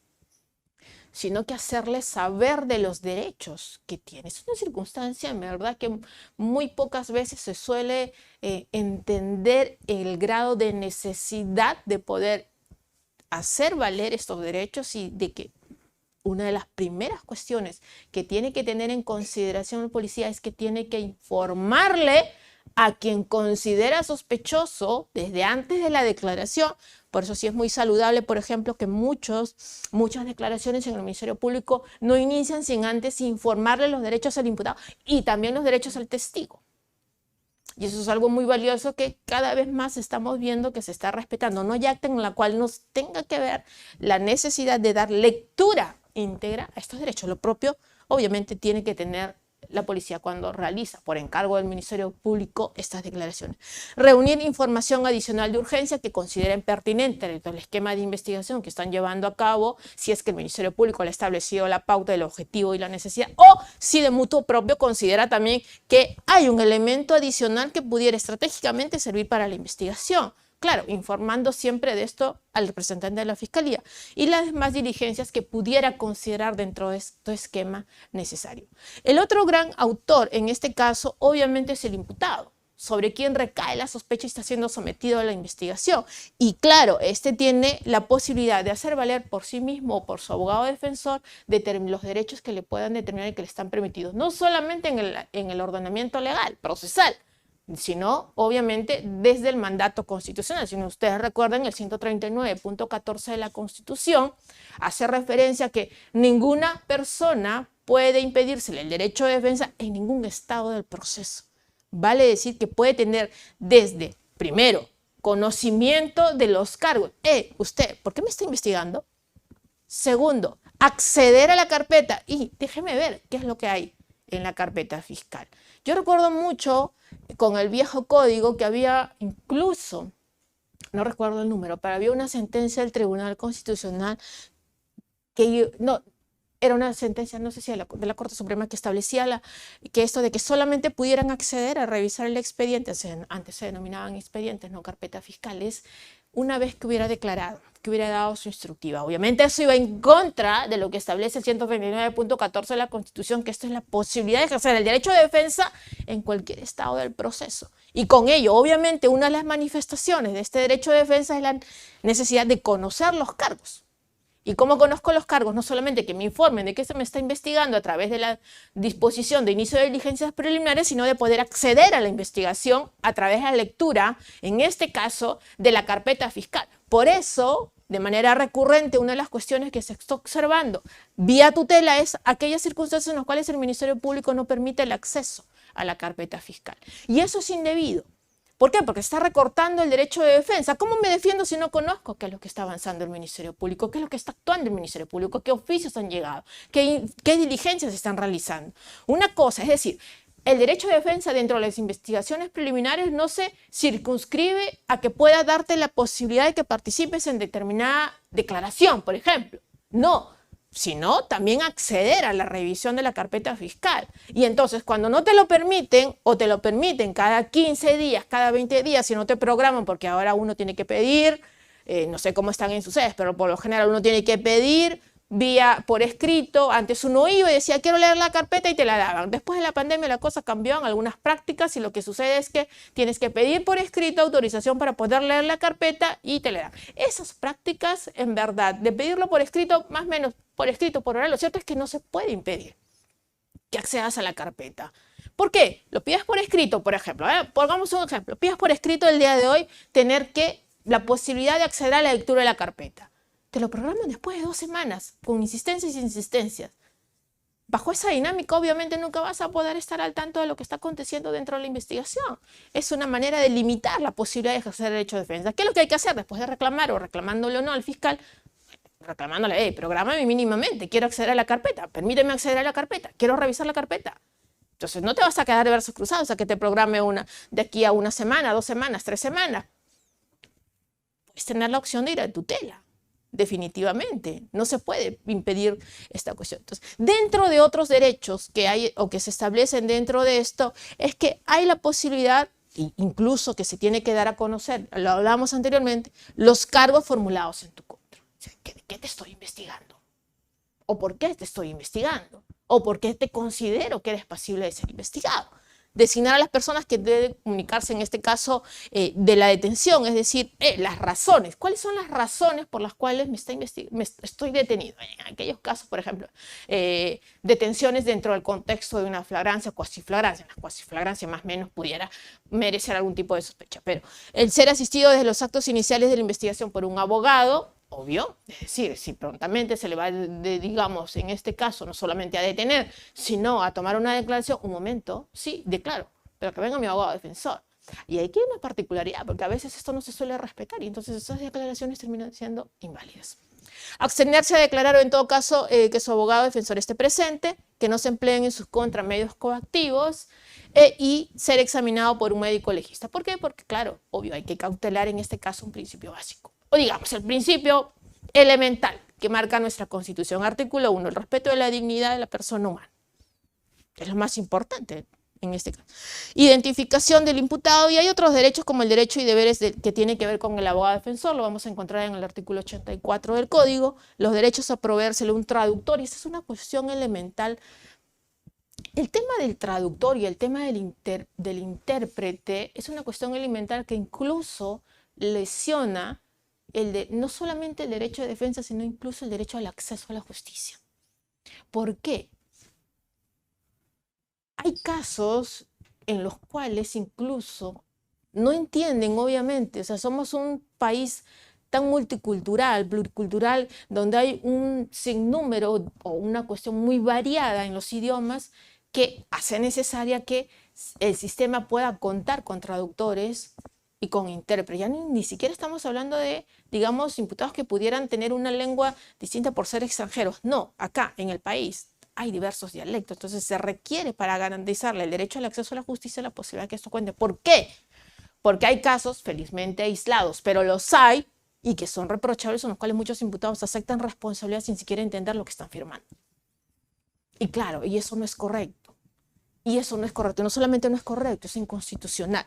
sino que hacerle saber de los derechos que tiene. Es una circunstancia, en verdad, que muy pocas veces se suele entender el grado de necesidad de poder hacer valer estos derechos y de que una de las primeras cuestiones que tiene que tener en consideración el policía es que tiene que informarle a quien considera sospechoso desde antes de la declaración. Por eso sí es muy saludable, por ejemplo, que muchas declaraciones en el Ministerio Público no inician sin antes informarle los derechos al imputado y también los derechos al testigo. Y eso es algo muy valioso que cada vez más estamos viendo que se está respetando. No hay acta en la cual nos tenga que ver la necesidad de dar lectura íntegra a estos derechos. Lo propio, obviamente, tiene que tener la policía cuando realiza por encargo del Ministerio Público estas declaraciones. Reunir información adicional de urgencia que consideren pertinente dentro del esquema de investigación que están llevando a cabo, si es que el Ministerio Público le ha establecido la pauta del objetivo y la necesidad, o si de mutuo propio considera también que hay un elemento adicional que pudiera estratégicamente servir para la investigación. Claro, informando siempre de esto al representante de la Fiscalía y las demás diligencias que pudiera considerar dentro de este esquema necesario. El otro gran autor en este caso obviamente es el imputado, sobre quien recae la sospecha y está siendo sometido a la investigación. Y claro, este tiene la posibilidad de hacer valer por sí mismo o por su abogado defensor los derechos que le puedan determinar y que le están permitidos, no solamente en el ordenamiento legal, procesal, sino obviamente desde el mandato constitucional. Si ustedes recuerdan, el 139.14 de la Constitución hace referencia a que ninguna persona puede impedírsele el derecho de defensa en ningún estado del proceso. Vale decir que puede tener desde, primero, conocimiento de los cargos. Usted, ¿por qué me está investigando? Segundo, acceder a la carpeta y déjeme ver qué es lo que hay en la carpeta fiscal. Yo recuerdo mucho con el viejo código que había incluso, no recuerdo el número, pero había una sentencia del Tribunal Constitucional que era una sentencia, no sé si de la Corte Suprema, que establecía que esto de que solamente pudieran acceder a revisar el expediente, antes se denominaban expedientes, no carpetas fiscales, una vez que hubiera declarado, que hubiera dado su instructiva. Obviamente eso iba en contra de lo que establece el 129.14 de la Constitución, que esto es la posibilidad de ejercer el derecho de defensa en cualquier estado del proceso. Y con ello, obviamente, una de las manifestaciones de este derecho de defensa es la necesidad de conocer los cargos. ¿Y cómo conozco los cargos? No solamente que me informen de qué se me está investigando a través de la disposición de inicio de diligencias preliminares, sino de poder acceder a la investigación a través de la lectura, en este caso, de la carpeta fiscal. Por eso, de manera recurrente, una de las cuestiones que se está observando vía tutela es aquellas circunstancias en las cuales el Ministerio Público no permite el acceso a la carpeta fiscal. Y eso es indebido. ¿Por qué? Porque está recortando el derecho de defensa. ¿Cómo me defiendo si no conozco qué es lo que está avanzando el Ministerio Público? ¿Qué es lo que está actuando el Ministerio Público? ¿Qué oficios han llegado? ¿Qué diligencias se están realizando? Una cosa, es decir, el derecho de defensa dentro de las investigaciones preliminares no se circunscribe a que pueda darte la posibilidad de que participes en determinada declaración, por ejemplo. No, sino también acceder a la revisión de la carpeta fiscal. Y entonces, cuando no te lo permiten, o te lo permiten cada 15 días, cada 20 días, si no te programan, porque ahora uno tiene que pedir, no sé cómo están en sus sedes, pero por lo general uno tiene que pedir por escrito. Antes uno iba y decía, quiero leer la carpeta, y te la daban. Después de la pandemia la cosa cambió en algunas prácticas y lo que sucede es que tienes que pedir por escrito autorización para poder leer la carpeta y te la dan. Esas prácticas, en verdad, de pedirlo por escrito, más o menos por escrito, por oral, lo cierto es que no se puede impedir que accedas a la carpeta. ¿Por qué? Lo pides por escrito, por ejemplo. Pongamos un ejemplo. Pides por escrito el día de hoy tener la posibilidad de acceder a la lectura de la carpeta. Te lo programan después de 2 semanas, con insistencias y insistencias. Bajo esa dinámica, obviamente, nunca vas a poder estar al tanto de lo que está aconteciendo dentro de la investigación. Es una manera de limitar la posibilidad de ejercer el derecho de defensa. ¿Qué es lo que hay que hacer después de reclamar o reclamándole o no al fiscal? Reclamándole, prográmame mínimamente, quiero acceder a la carpeta, permíteme acceder a la carpeta, quiero revisar la carpeta. Entonces no te vas a quedar de brazos cruzados a que te programe de aquí a 1 semana, 2 semanas, 3 semanas. Puedes tener la opción de ir a tutela. Definitivamente, no se puede impedir esta cuestión. Entonces, dentro de otros derechos que hay o que se establecen dentro de esto, es que hay la posibilidad, incluso que se tiene que dar a conocer, lo hablábamos anteriormente, los cargos formulados en tu contra. O sea, ¿qué te estoy investigando? ¿O por qué te estoy investigando? ¿O por qué te considero que eres pasible de ser investigado? Designar a las personas que deben comunicarse, en este caso, de la detención, es decir, las razones. ¿Cuáles son las razones por las cuales me estoy detenido? En aquellos casos, por ejemplo, detenciones dentro del contexto de una flagrancia o cuasiflagrancia. La cuasiflagrancia más o menos pudiera merecer algún tipo de sospecha, pero el ser asistido desde los actos iniciales de la investigación por un abogado, obvio, es decir, si prontamente se le va, digamos, en este caso, no solamente a detener, sino a tomar una declaración, un momento, sí, declaro, pero que venga mi abogado defensor. Y aquí hay una particularidad, porque a veces esto no se suele respetar y entonces esas declaraciones terminan siendo inválidas. Abstenerse a declarar o en todo caso que su abogado defensor esté presente, que no se empleen en sus contra medios coactivos y ser examinado por un médico legista. ¿Por qué? Porque, claro, obvio, hay que cautelar en este caso un principio básico. O digamos, el principio elemental que marca nuestra Constitución. Artículo 1, el respeto de la dignidad de la persona humana. Es lo más importante en este caso. Identificación del imputado, y hay otros derechos como el derecho y deberes que tienen que ver con el abogado defensor, lo vamos a encontrar en el artículo 84 del Código, los derechos a proveérsele un traductor, y esa es una cuestión elemental. El tema del traductor y el tema del intérprete es una cuestión elemental que incluso lesiona no solamente el derecho de defensa, sino incluso el derecho al acceso a la justicia. ¿Por qué? Hay casos en los cuales incluso no entienden, obviamente, o sea, somos un país tan multicultural, pluricultural, donde hay un sinnúmero o una cuestión muy variada en los idiomas que hace necesaria que el sistema pueda contar con traductores y con intérpretes. Ya ni siquiera estamos hablando de, digamos, imputados que pudieran tener una lengua distinta por ser extranjeros. No, acá en el país hay diversos dialectos, entonces se requiere para garantizarle el derecho al acceso a la justicia la posibilidad de que esto cuente. ¿Por qué? Porque hay casos felizmente aislados, pero los hay y que son reprochables, en los cuales muchos imputados aceptan responsabilidad sin siquiera entender lo que están firmando. Y claro, y eso no es correcto. Y eso no es correcto. No solamente no es correcto, es inconstitucional.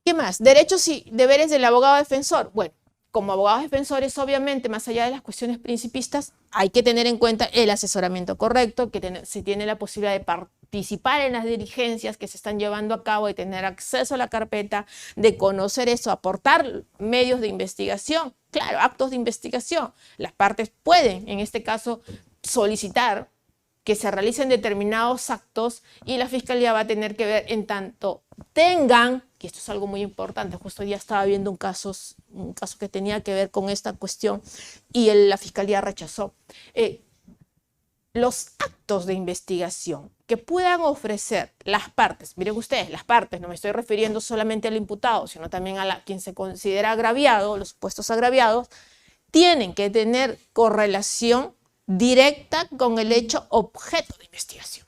¿Qué más? Derechos y deberes del abogado defensor. Bueno, como abogados defensores, obviamente, más allá de las cuestiones principistas, hay que tener en cuenta el asesoramiento correcto, que se tiene la posibilidad de participar en las diligencias que se están llevando a cabo, de tener acceso a la carpeta, de conocer eso, aportar medios de investigación, claro, actos de investigación. Las partes pueden, en este caso, solicitar que se realicen determinados actos y la Fiscalía va a tener que ver en tanto tengan y esto es algo muy importante, justo hoy día estaba viendo un caso que tenía que ver con esta cuestión y la Fiscalía rechazó. Los actos de investigación que puedan ofrecer las partes, miren ustedes, las partes, no me estoy refiriendo solamente al imputado, sino también a quien se considera agraviado, los supuestos agraviados, tienen que tener correlación directa con el hecho objeto de investigación.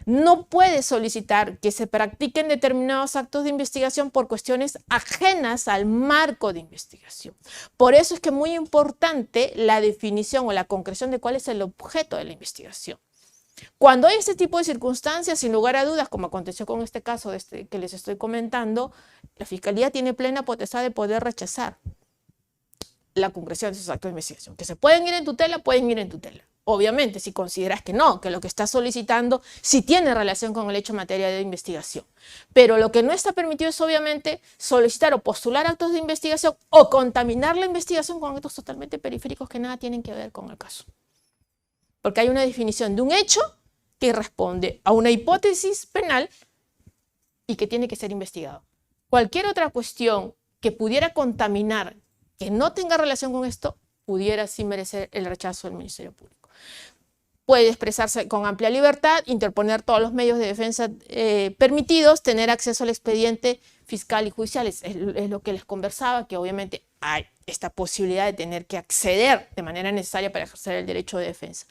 No puede solicitar que se practiquen determinados actos de investigación por cuestiones ajenas al marco de investigación. Por eso es que es muy importante la definición o la concreción de cuál es el objeto de la investigación. Cuando hay este tipo de circunstancias, sin lugar a dudas, como aconteció con este caso que les estoy comentando, la Fiscalía tiene plena potestad de poder rechazar la concreción de esos actos de investigación. Que se pueden ir en tutela, pueden ir en tutela. Obviamente, si consideras que no, que lo que estás solicitando sí tiene relación con el hecho en materia de investigación. Pero lo que no está permitido es obviamente solicitar o postular actos de investigación o contaminar la investigación con actos totalmente periféricos que nada tienen que ver con el caso. Porque hay una definición de un hecho que responde a una hipótesis penal y que tiene que ser investigado. Cualquier otra cuestión que pudiera contaminar, que no tenga relación con esto, pudiera sí merecer el rechazo del Ministerio Público. Puede expresarse con amplia libertad, interponer todos los medios de defensa permitidos, tener acceso al expediente fiscal y judicial. Es lo que les conversaba, que obviamente hay esta posibilidad de tener que acceder de manera necesaria para ejercer el derecho de defensa.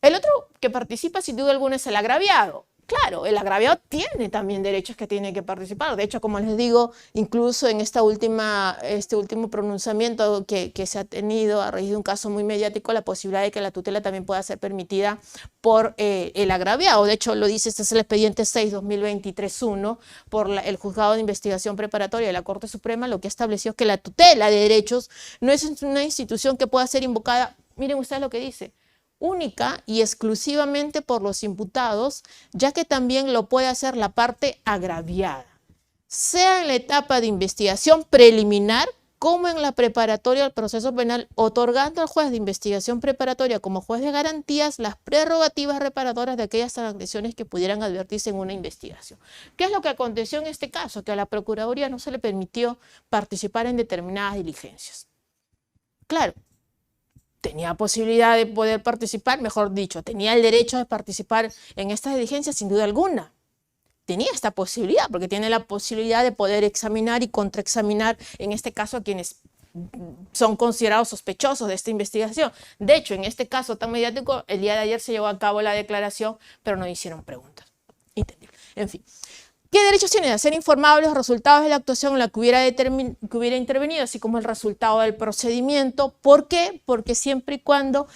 El otro que participa sin duda alguna es el agraviado. Claro, el agraviado tiene también derechos que tiene que participar. De hecho, como les digo, incluso en este último pronunciamiento que se ha tenido a raíz de un caso muy mediático, la posibilidad de que la tutela también pueda ser permitida por el agraviado. De hecho, lo dice, este es el expediente 6-2023-1 por el Juzgado de Investigación Preparatoria de la Corte Suprema, lo que estableció es que la tutela de derechos no es una institución que pueda ser invocada, miren ustedes lo que dice, única y exclusivamente por los imputados, ya que también lo puede hacer la parte agraviada, sea en la etapa de investigación preliminar como en la preparatoria al proceso penal, otorgando al juez de investigación preparatoria como juez de garantías las prerrogativas reparadoras de aquellas transgresiones que pudieran advertirse en una investigación. ¿Qué es lo que aconteció en este caso? Que a la Procuraduría no se le permitió participar en determinadas diligencias. Claro, tenía posibilidad de poder participar, mejor dicho, tenía el derecho de participar en estas diligencias sin duda alguna. Tenía esta posibilidad, porque tiene la posibilidad de poder examinar y contraexaminar, en este caso, a quienes son considerados sospechosos de esta investigación. De hecho, en este caso tan mediático, el día de ayer se llevó a cabo la declaración, pero no hicieron preguntas. Entendible. En fin. ¿Qué derechos tiene? De ser informado de los resultados de la actuación en la que hubiera intervenido, así como el resultado del procedimiento. ¿Por qué? Porque siempre y cuando,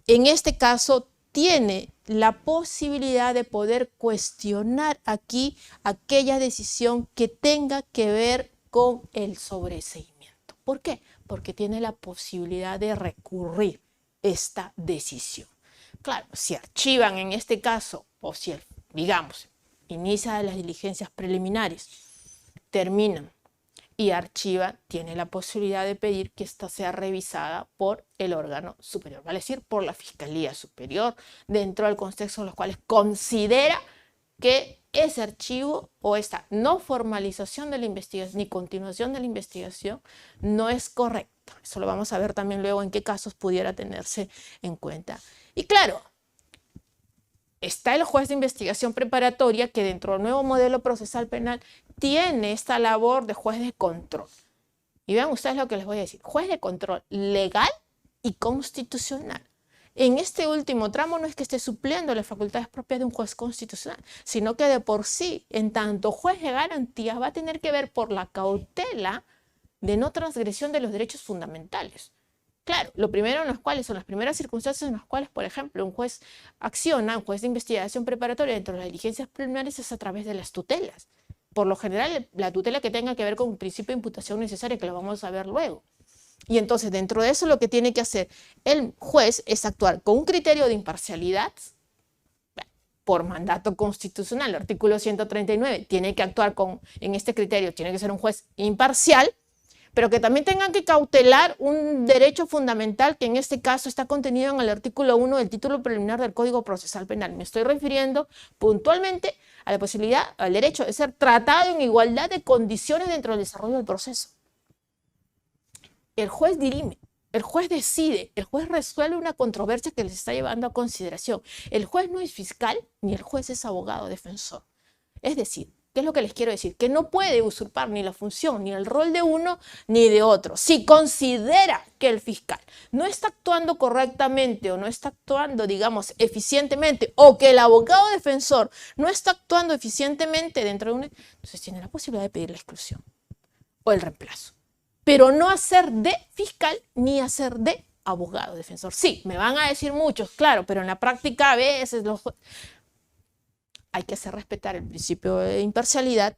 en este caso, tiene la posibilidad de poder cuestionar aquí aquella decisión que tenga que ver con el sobreseimiento. ¿Por qué? Porque tiene la posibilidad de recurrir esta decisión. Claro, si archivan en este caso, o si, digamos, inicia las diligencias preliminares, terminan y archiva, tiene la posibilidad de pedir que esta sea revisada por el órgano superior, vale decir, por la Fiscalía Superior, dentro del contexto en los cuales considera que ese archivo o esta no formalización de la investigación ni continuación de la investigación no es correcta. Eso lo vamos a ver también luego en qué casos pudiera tenerse en cuenta. Y claro, está el juez de investigación preparatoria que dentro del nuevo modelo procesal penal tiene esta labor de juez de control. Y vean ustedes lo que les voy a decir. Juez de control legal y constitucional. En este último tramo no es que esté supliendo las facultades propias de un juez constitucional, sino que de por sí, en tanto juez de garantías, va a tener que ver por la cautela de no transgresión de los derechos fundamentales. Claro, lo primero en los cuales son las primeras circunstancias en las cuales, por ejemplo, un juez acciona, un juez de investigación preparatoria dentro de las diligencias preliminares es a través de las tutelas. Por lo general, la tutela que tenga que ver con un principio de imputación necesaria, que lo vamos a ver luego. Y entonces, dentro de eso, lo que tiene que hacer el juez es actuar con un criterio de imparcialidad, por mandato constitucional, el artículo 139, tiene que actuar en este criterio, tiene que ser un juez imparcial, pero que también tengan que cautelar un derecho fundamental que en este caso está contenido en el artículo 1 del título preliminar del Código Procesal Penal. Me estoy refiriendo puntualmente a la posibilidad, al derecho de ser tratado en igualdad de condiciones dentro del desarrollo del proceso. El juez dirime, el juez decide, el juez resuelve una controversia que les está llevando a consideración. El juez no es fiscal ni el juez es abogado defensor. Es decir, ¿qué es lo que les quiero decir? Que no puede usurpar ni la función, ni el rol de uno, ni de otro. Si considera que el fiscal no está actuando correctamente o no está actuando, digamos, eficientemente, o que el abogado defensor no está actuando eficientemente dentro de un... Entonces tiene la posibilidad de pedir la exclusión o el reemplazo. Pero no hacer de fiscal ni hacer de abogado defensor. Sí, me van a decir muchos, claro, pero en la práctica a veces los... Hay que hacer respetar el principio de imparcialidad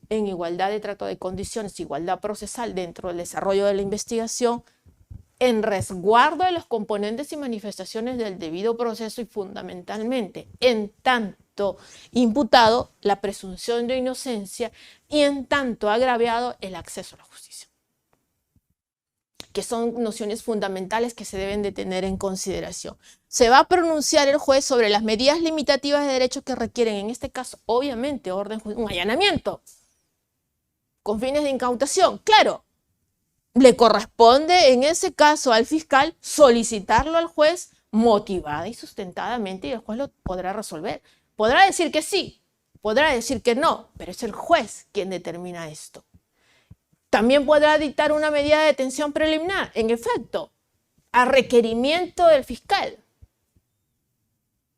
en igualdad de trato de condiciones, igualdad procesal dentro del desarrollo de la investigación, en resguardo de los componentes y manifestaciones del debido proceso y fundamentalmente, en tanto imputado la presunción de inocencia y en tanto agraviado el acceso a la justicia, que son nociones fundamentales que se deben de tener en consideración. Se va a pronunciar el juez sobre las medidas limitativas de derechos que requieren, en este caso, obviamente, un allanamiento con fines de incautación. Claro, le corresponde en ese caso al fiscal solicitarlo al juez motivada y sustentadamente y el juez lo podrá resolver. Podrá decir que sí, podrá decir que no, pero es el juez quien determina esto. También podrá dictar una medida de detención preliminar, en efecto, a requerimiento del fiscal,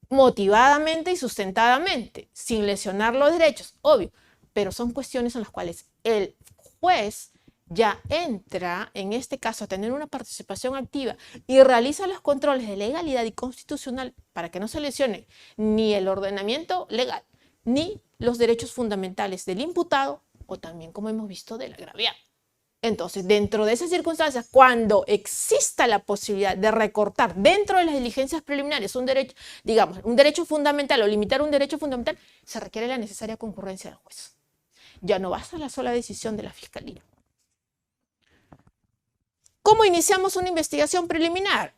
motivadamente y sustentadamente, sin lesionar los derechos, obvio, pero son cuestiones en las cuales el juez ya entra, en este caso, a tener una participación activa y realiza los controles de legalidad y constitucional para que no se lesione ni el ordenamiento legal, ni los derechos fundamentales del imputado o también, como hemos visto, del agraviado. Entonces, dentro de esas circunstancias, cuando exista la posibilidad de recortar dentro de las diligencias preliminares un derecho, digamos, un derecho fundamental o limitar un derecho fundamental, se requiere la necesaria concurrencia del juez. Ya no basta la sola decisión de la fiscalía. ¿Cómo iniciamos una investigación preliminar?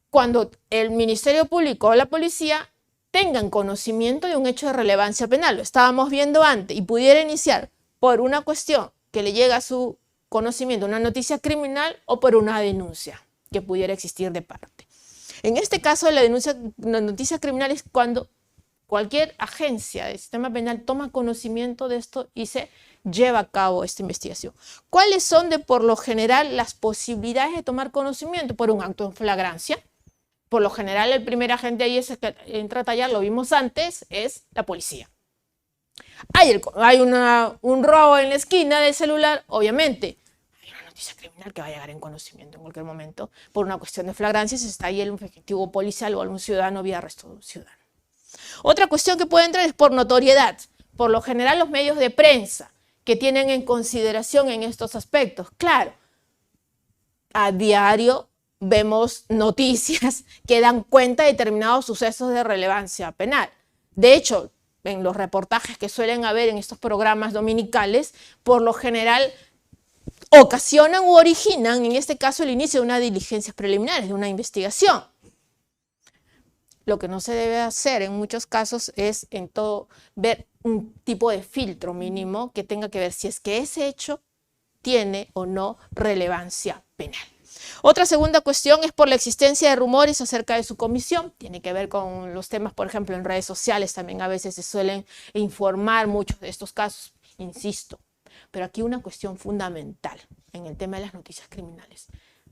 Cuando el Ministerio Público o la policía tengan conocimiento de un hecho de relevancia penal, lo estábamos viendo antes, y pudiera iniciar por una cuestión que le llega a su conocimiento, una noticia criminal o por una denuncia que pudiera existir de parte. En este caso, la noticia criminal es cuando cualquier agencia del sistema penal toma conocimiento de esto y se lleva a cabo esta investigación. ¿Cuáles son por lo general las posibilidades de tomar conocimiento? Por un acto en flagrancia. Por lo general, el primer agente ahí que entra a tallar, lo vimos antes, es la policía. Hay un robo en la esquina del celular, obviamente. Hay una noticia criminal que va a llegar en conocimiento en cualquier momento por una cuestión de flagrancia si está ahí el efectivo policial o algún ciudadano vía arresto de un ciudadano. Otra cuestión que puede entrar es por notoriedad. Por lo general, los medios de prensa que tienen en consideración en estos aspectos. Claro, a diario vemos noticias que dan cuenta de determinados sucesos de relevancia penal. De hecho, en los reportajes que suelen haber en estos programas dominicales, por lo general ocasionan u originan, en este caso, el inicio de una diligencia preliminar, de una investigación. Lo que no se debe hacer en muchos casos es en todo ver un tipo de filtro mínimo que tenga que ver si es que ese hecho tiene o no relevancia penal. Otra segunda cuestión es por la existencia de rumores acerca de su comisión. Tiene que ver con los temas, por ejemplo, en redes sociales también a veces se suelen informar muchos de estos casos, insisto. Pero aquí una cuestión fundamental en el tema de las noticias criminales.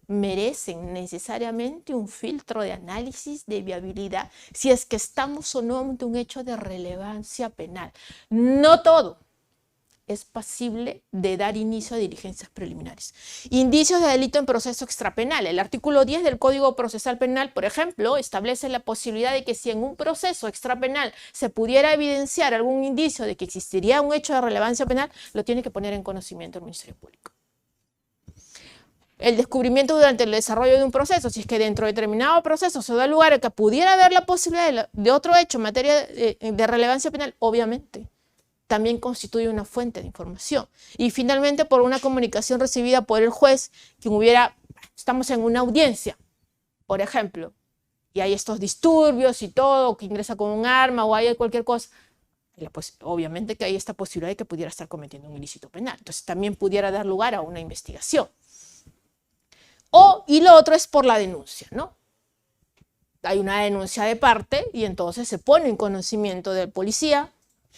Merecen necesariamente un filtro de análisis de viabilidad si es que estamos o no ante un hecho de relevancia penal. No todo es pasible de dar inicio a diligencias preliminares. Indicios de delito en proceso extrapenal. El artículo 10 del Código Procesal Penal, por ejemplo, establece la posibilidad de que si en un proceso extrapenal se pudiera evidenciar algún indicio de que existiría un hecho de relevancia penal, lo tiene que poner en conocimiento el Ministerio Público. El descubrimiento durante el desarrollo de un proceso, si es que dentro de determinado proceso se da lugar a que pudiera haber la posibilidad de otro hecho en materia de relevancia penal, obviamente también constituye una fuente de información. Y finalmente, por una comunicación recibida por el juez, estamos en una audiencia, por ejemplo, y hay estos disturbios y todo, que ingresa con un arma o hay cualquier cosa, pues obviamente que hay esta posibilidad de que pudiera estar cometiendo un ilícito penal. Entonces también pudiera dar lugar a una investigación. Y lo otro es por la denuncia, ¿no? Hay una denuncia de parte y entonces se pone en conocimiento del policía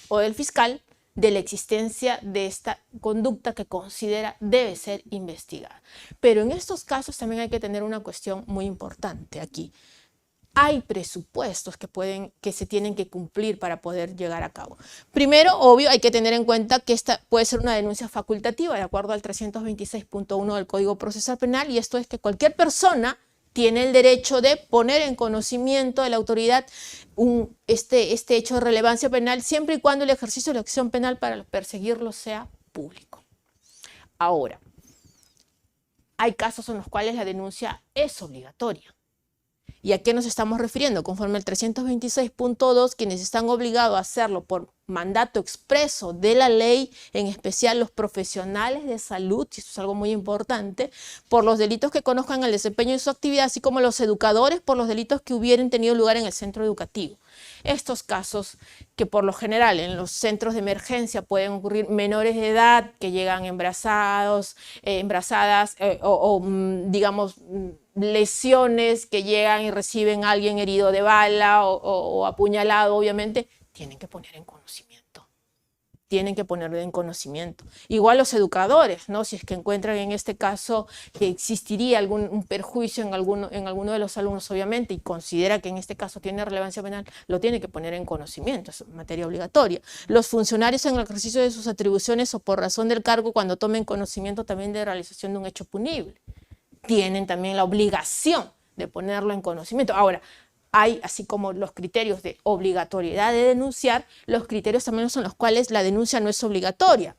o del fiscal de la existencia de esta conducta que considera debe ser investigada. Pero en estos casos también hay que tener una cuestión muy importante aquí. Hay presupuestos que se tienen que cumplir para poder llegar a cabo. Primero, obvio, hay que tener en cuenta que esta puede ser una denuncia facultativa de acuerdo al 326.1 del Código Procesal Penal, y esto es que cualquier persona tiene el derecho de poner en conocimiento de la autoridad este hecho de relevancia penal, siempre y cuando el ejercicio de la acción penal para perseguirlo sea público. Ahora, hay casos en los cuales la denuncia es obligatoria. ¿Y a qué nos estamos refiriendo? Conforme al 326.2, quienes están obligados a hacerlo por mandato expreso de la ley, en especial los profesionales de salud, y esto es algo muy importante, por los delitos que conozcan el desempeño de su actividad, así como los educadores por los delitos que hubieran tenido lugar en el centro educativo. Estos casos que por lo general en los centros de emergencia pueden ocurrir menores de edad que llegan embarazadas digamos lesiones que llegan y reciben a alguien herido de bala o apuñalado, obviamente, tienen que poner en conocimiento. Tienen que ponerlo en conocimiento. Igual los educadores, ¿no? Si es que encuentran en este caso que existiría un perjuicio en alguno de los alumnos, obviamente, y considera que en este caso tiene relevancia penal, lo tiene que poner en conocimiento, es materia obligatoria. Los funcionarios en el ejercicio de sus atribuciones o por razón del cargo, cuando tomen conocimiento también de realización de un hecho punible, tienen también la obligación de ponerlo en conocimiento. Ahora, hay, así como los criterios de obligatoriedad de denunciar, los criterios también son los cuales la denuncia no es obligatoria.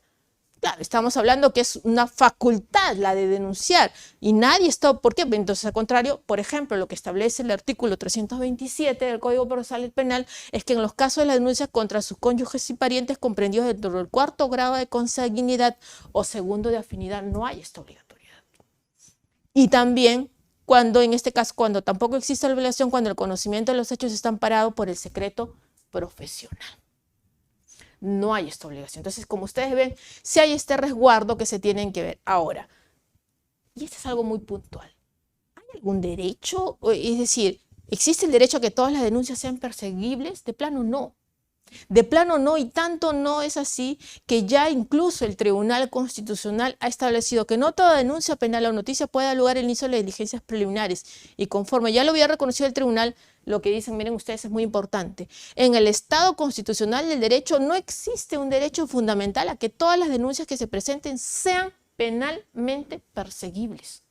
Claro, estamos hablando que es una facultad la de denunciar y nadie está. ¿Por qué? Entonces, al contrario, por ejemplo, lo que establece el artículo 327 del Código Procesal Penal es que en los casos de la denuncia contra sus cónyuges y parientes comprendidos dentro del 4º grado de consanguinidad o 2º de afinidad no hay esta obligatoriedad. Y también cuando en este caso, cuando tampoco existe la obligación, cuando el conocimiento de los hechos está amparado por el secreto profesional. No hay esta obligación. Entonces, como ustedes ven, sí hay este resguardo que se tienen que ver. Ahora, y esto es algo muy puntual, ¿hay algún derecho? Es decir, ¿existe el derecho a que todas las denuncias sean perseguibles? De plano no. De plano no, y tanto no es así que ya incluso el Tribunal Constitucional ha establecido que no toda denuncia penal o noticia puede dar lugar al inicio de las diligencias preliminares. Y conforme ya lo había reconocido el tribunal, lo que dicen, miren ustedes, es muy importante. En el Estado constitucional del derecho no existe un derecho fundamental a que todas las denuncias que se presenten sean penalmente perseguibles.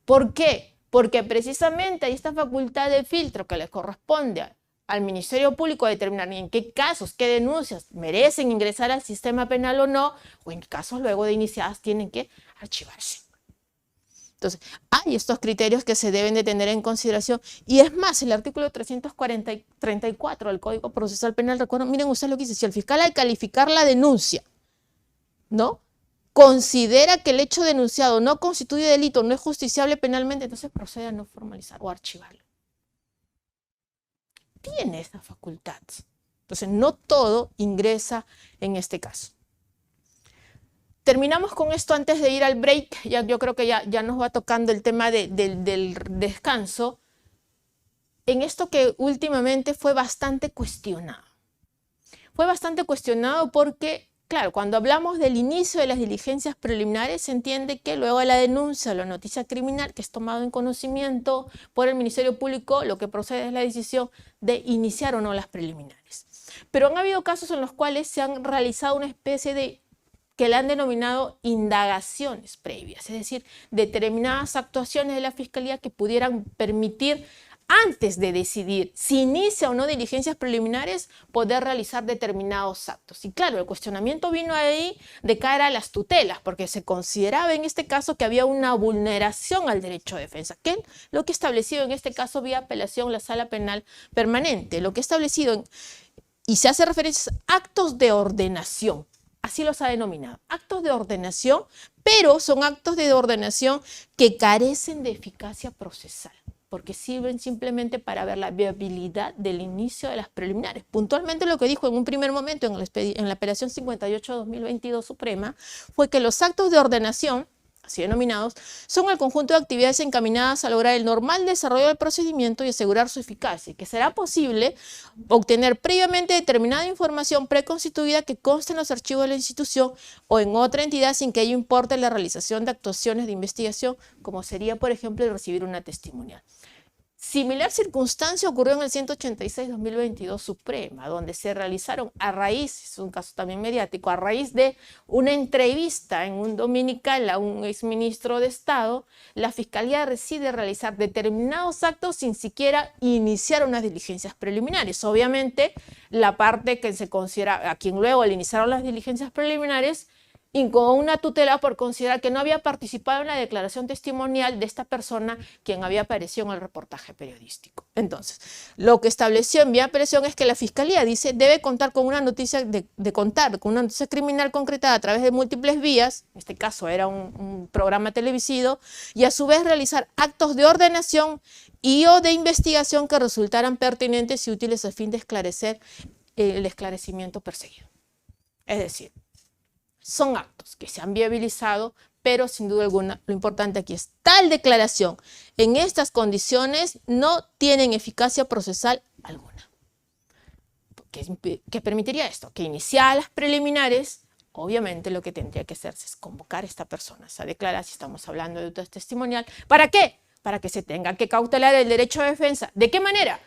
¿Por qué? Porque precisamente hay esta facultad de filtro que les corresponde al Ministerio Público determinar en qué casos, qué denuncias merecen ingresar al sistema penal o no, o en qué casos luego de iniciadas tienen que archivarse. Entonces, hay estos criterios que se deben de tener en consideración, y es más, el artículo 334 del Código Procesal Penal, recuerden, miren ustedes lo que dice, si el fiscal al calificar la denuncia, ¿no?, considera que el hecho denunciado no constituye delito, no es justiciable penalmente, entonces procede a no formalizar o archivarlo. Tiene esa facultad. Entonces, no todo ingresa en este caso. Terminamos con esto antes de ir al break. Yo creo que ya nos va tocando el tema del descanso. En esto que últimamente fue bastante cuestionado. Fue bastante cuestionado porque, claro, cuando hablamos del inicio de las diligencias preliminares, se entiende que luego de la denuncia o la noticia criminal que es tomado en conocimiento por el Ministerio Público, lo que procede es la decisión de iniciar o no las preliminares. Pero han habido casos en los cuales se han realizado una especie de, que le han denominado indagaciones previas, es decir, determinadas actuaciones de la Fiscalía que pudieran permitir, antes de decidir si inicia o no diligencias preliminares, poder realizar determinados actos. Y claro, el cuestionamiento vino ahí de cara a las tutelas, porque se consideraba en este caso que había una vulneración al derecho de defensa, que es lo que establecido en este caso vía apelación la Sala Penal Permanente, lo que establecido y se hace referencia a actos de ordenación. Así los ha denominado, actos de ordenación, pero son actos de ordenación que carecen de eficacia procesal, porque sirven simplemente para ver la viabilidad del inicio de las preliminares. Puntualmente lo que dijo en un primer momento en la apelación 58-2022 Suprema fue que los actos de ordenación, así denominados, son el conjunto de actividades encaminadas a lograr el normal desarrollo del procedimiento y asegurar su eficacia, y que será posible obtener previamente determinada información preconstituida que conste en los archivos de la institución o en otra entidad sin que ello importe la realización de actuaciones de investigación, como sería, por ejemplo, el recibir una testimonial. Similar circunstancia ocurrió en el 186-2022 Suprema, donde se realizaron a raíz, es un caso también mediático, a raíz de una entrevista en un dominical a un exministro de Estado, la Fiscalía decide realizar determinados actos sin siquiera iniciar unas diligencias preliminares. Obviamente, la parte que se considera, a quien luego le iniciaron las diligencias preliminares, y con una tutela por considerar que no había participado en la declaración testimonial de esta persona quien había aparecido en el reportaje periodístico. Entonces, lo que estableció en vía de apelación es que la Fiscalía dice debe contar con una noticia contar con una noticia criminal concretada a través de múltiples vías, en este caso era un programa televisivo, y a su vez realizar actos de ordenación y o de investigación que resultaran pertinentes y útiles a fin de esclarecer el esclarecimiento perseguido. Es decir, son actos que se han viabilizado, pero sin duda alguna lo importante aquí es tal declaración en estas condiciones no tienen eficacia procesal alguna. ¿Qué permitiría esto? Que iniciadas las preliminares, obviamente lo que tendría que hacerse es convocar a esta persona a declarar, si estamos hablando de auto testimonial. ¿Para qué? Para que se tenga que cautelar el derecho de defensa. ¿De qué manera?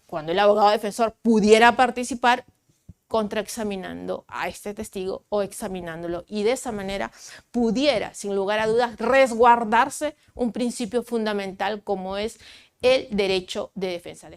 Cuando el abogado defensor pudiera participar contraexaminando a este testigo o examinándolo, y de esa manera pudiera, sin lugar a dudas, resguardarse un principio fundamental como es el derecho de defensa.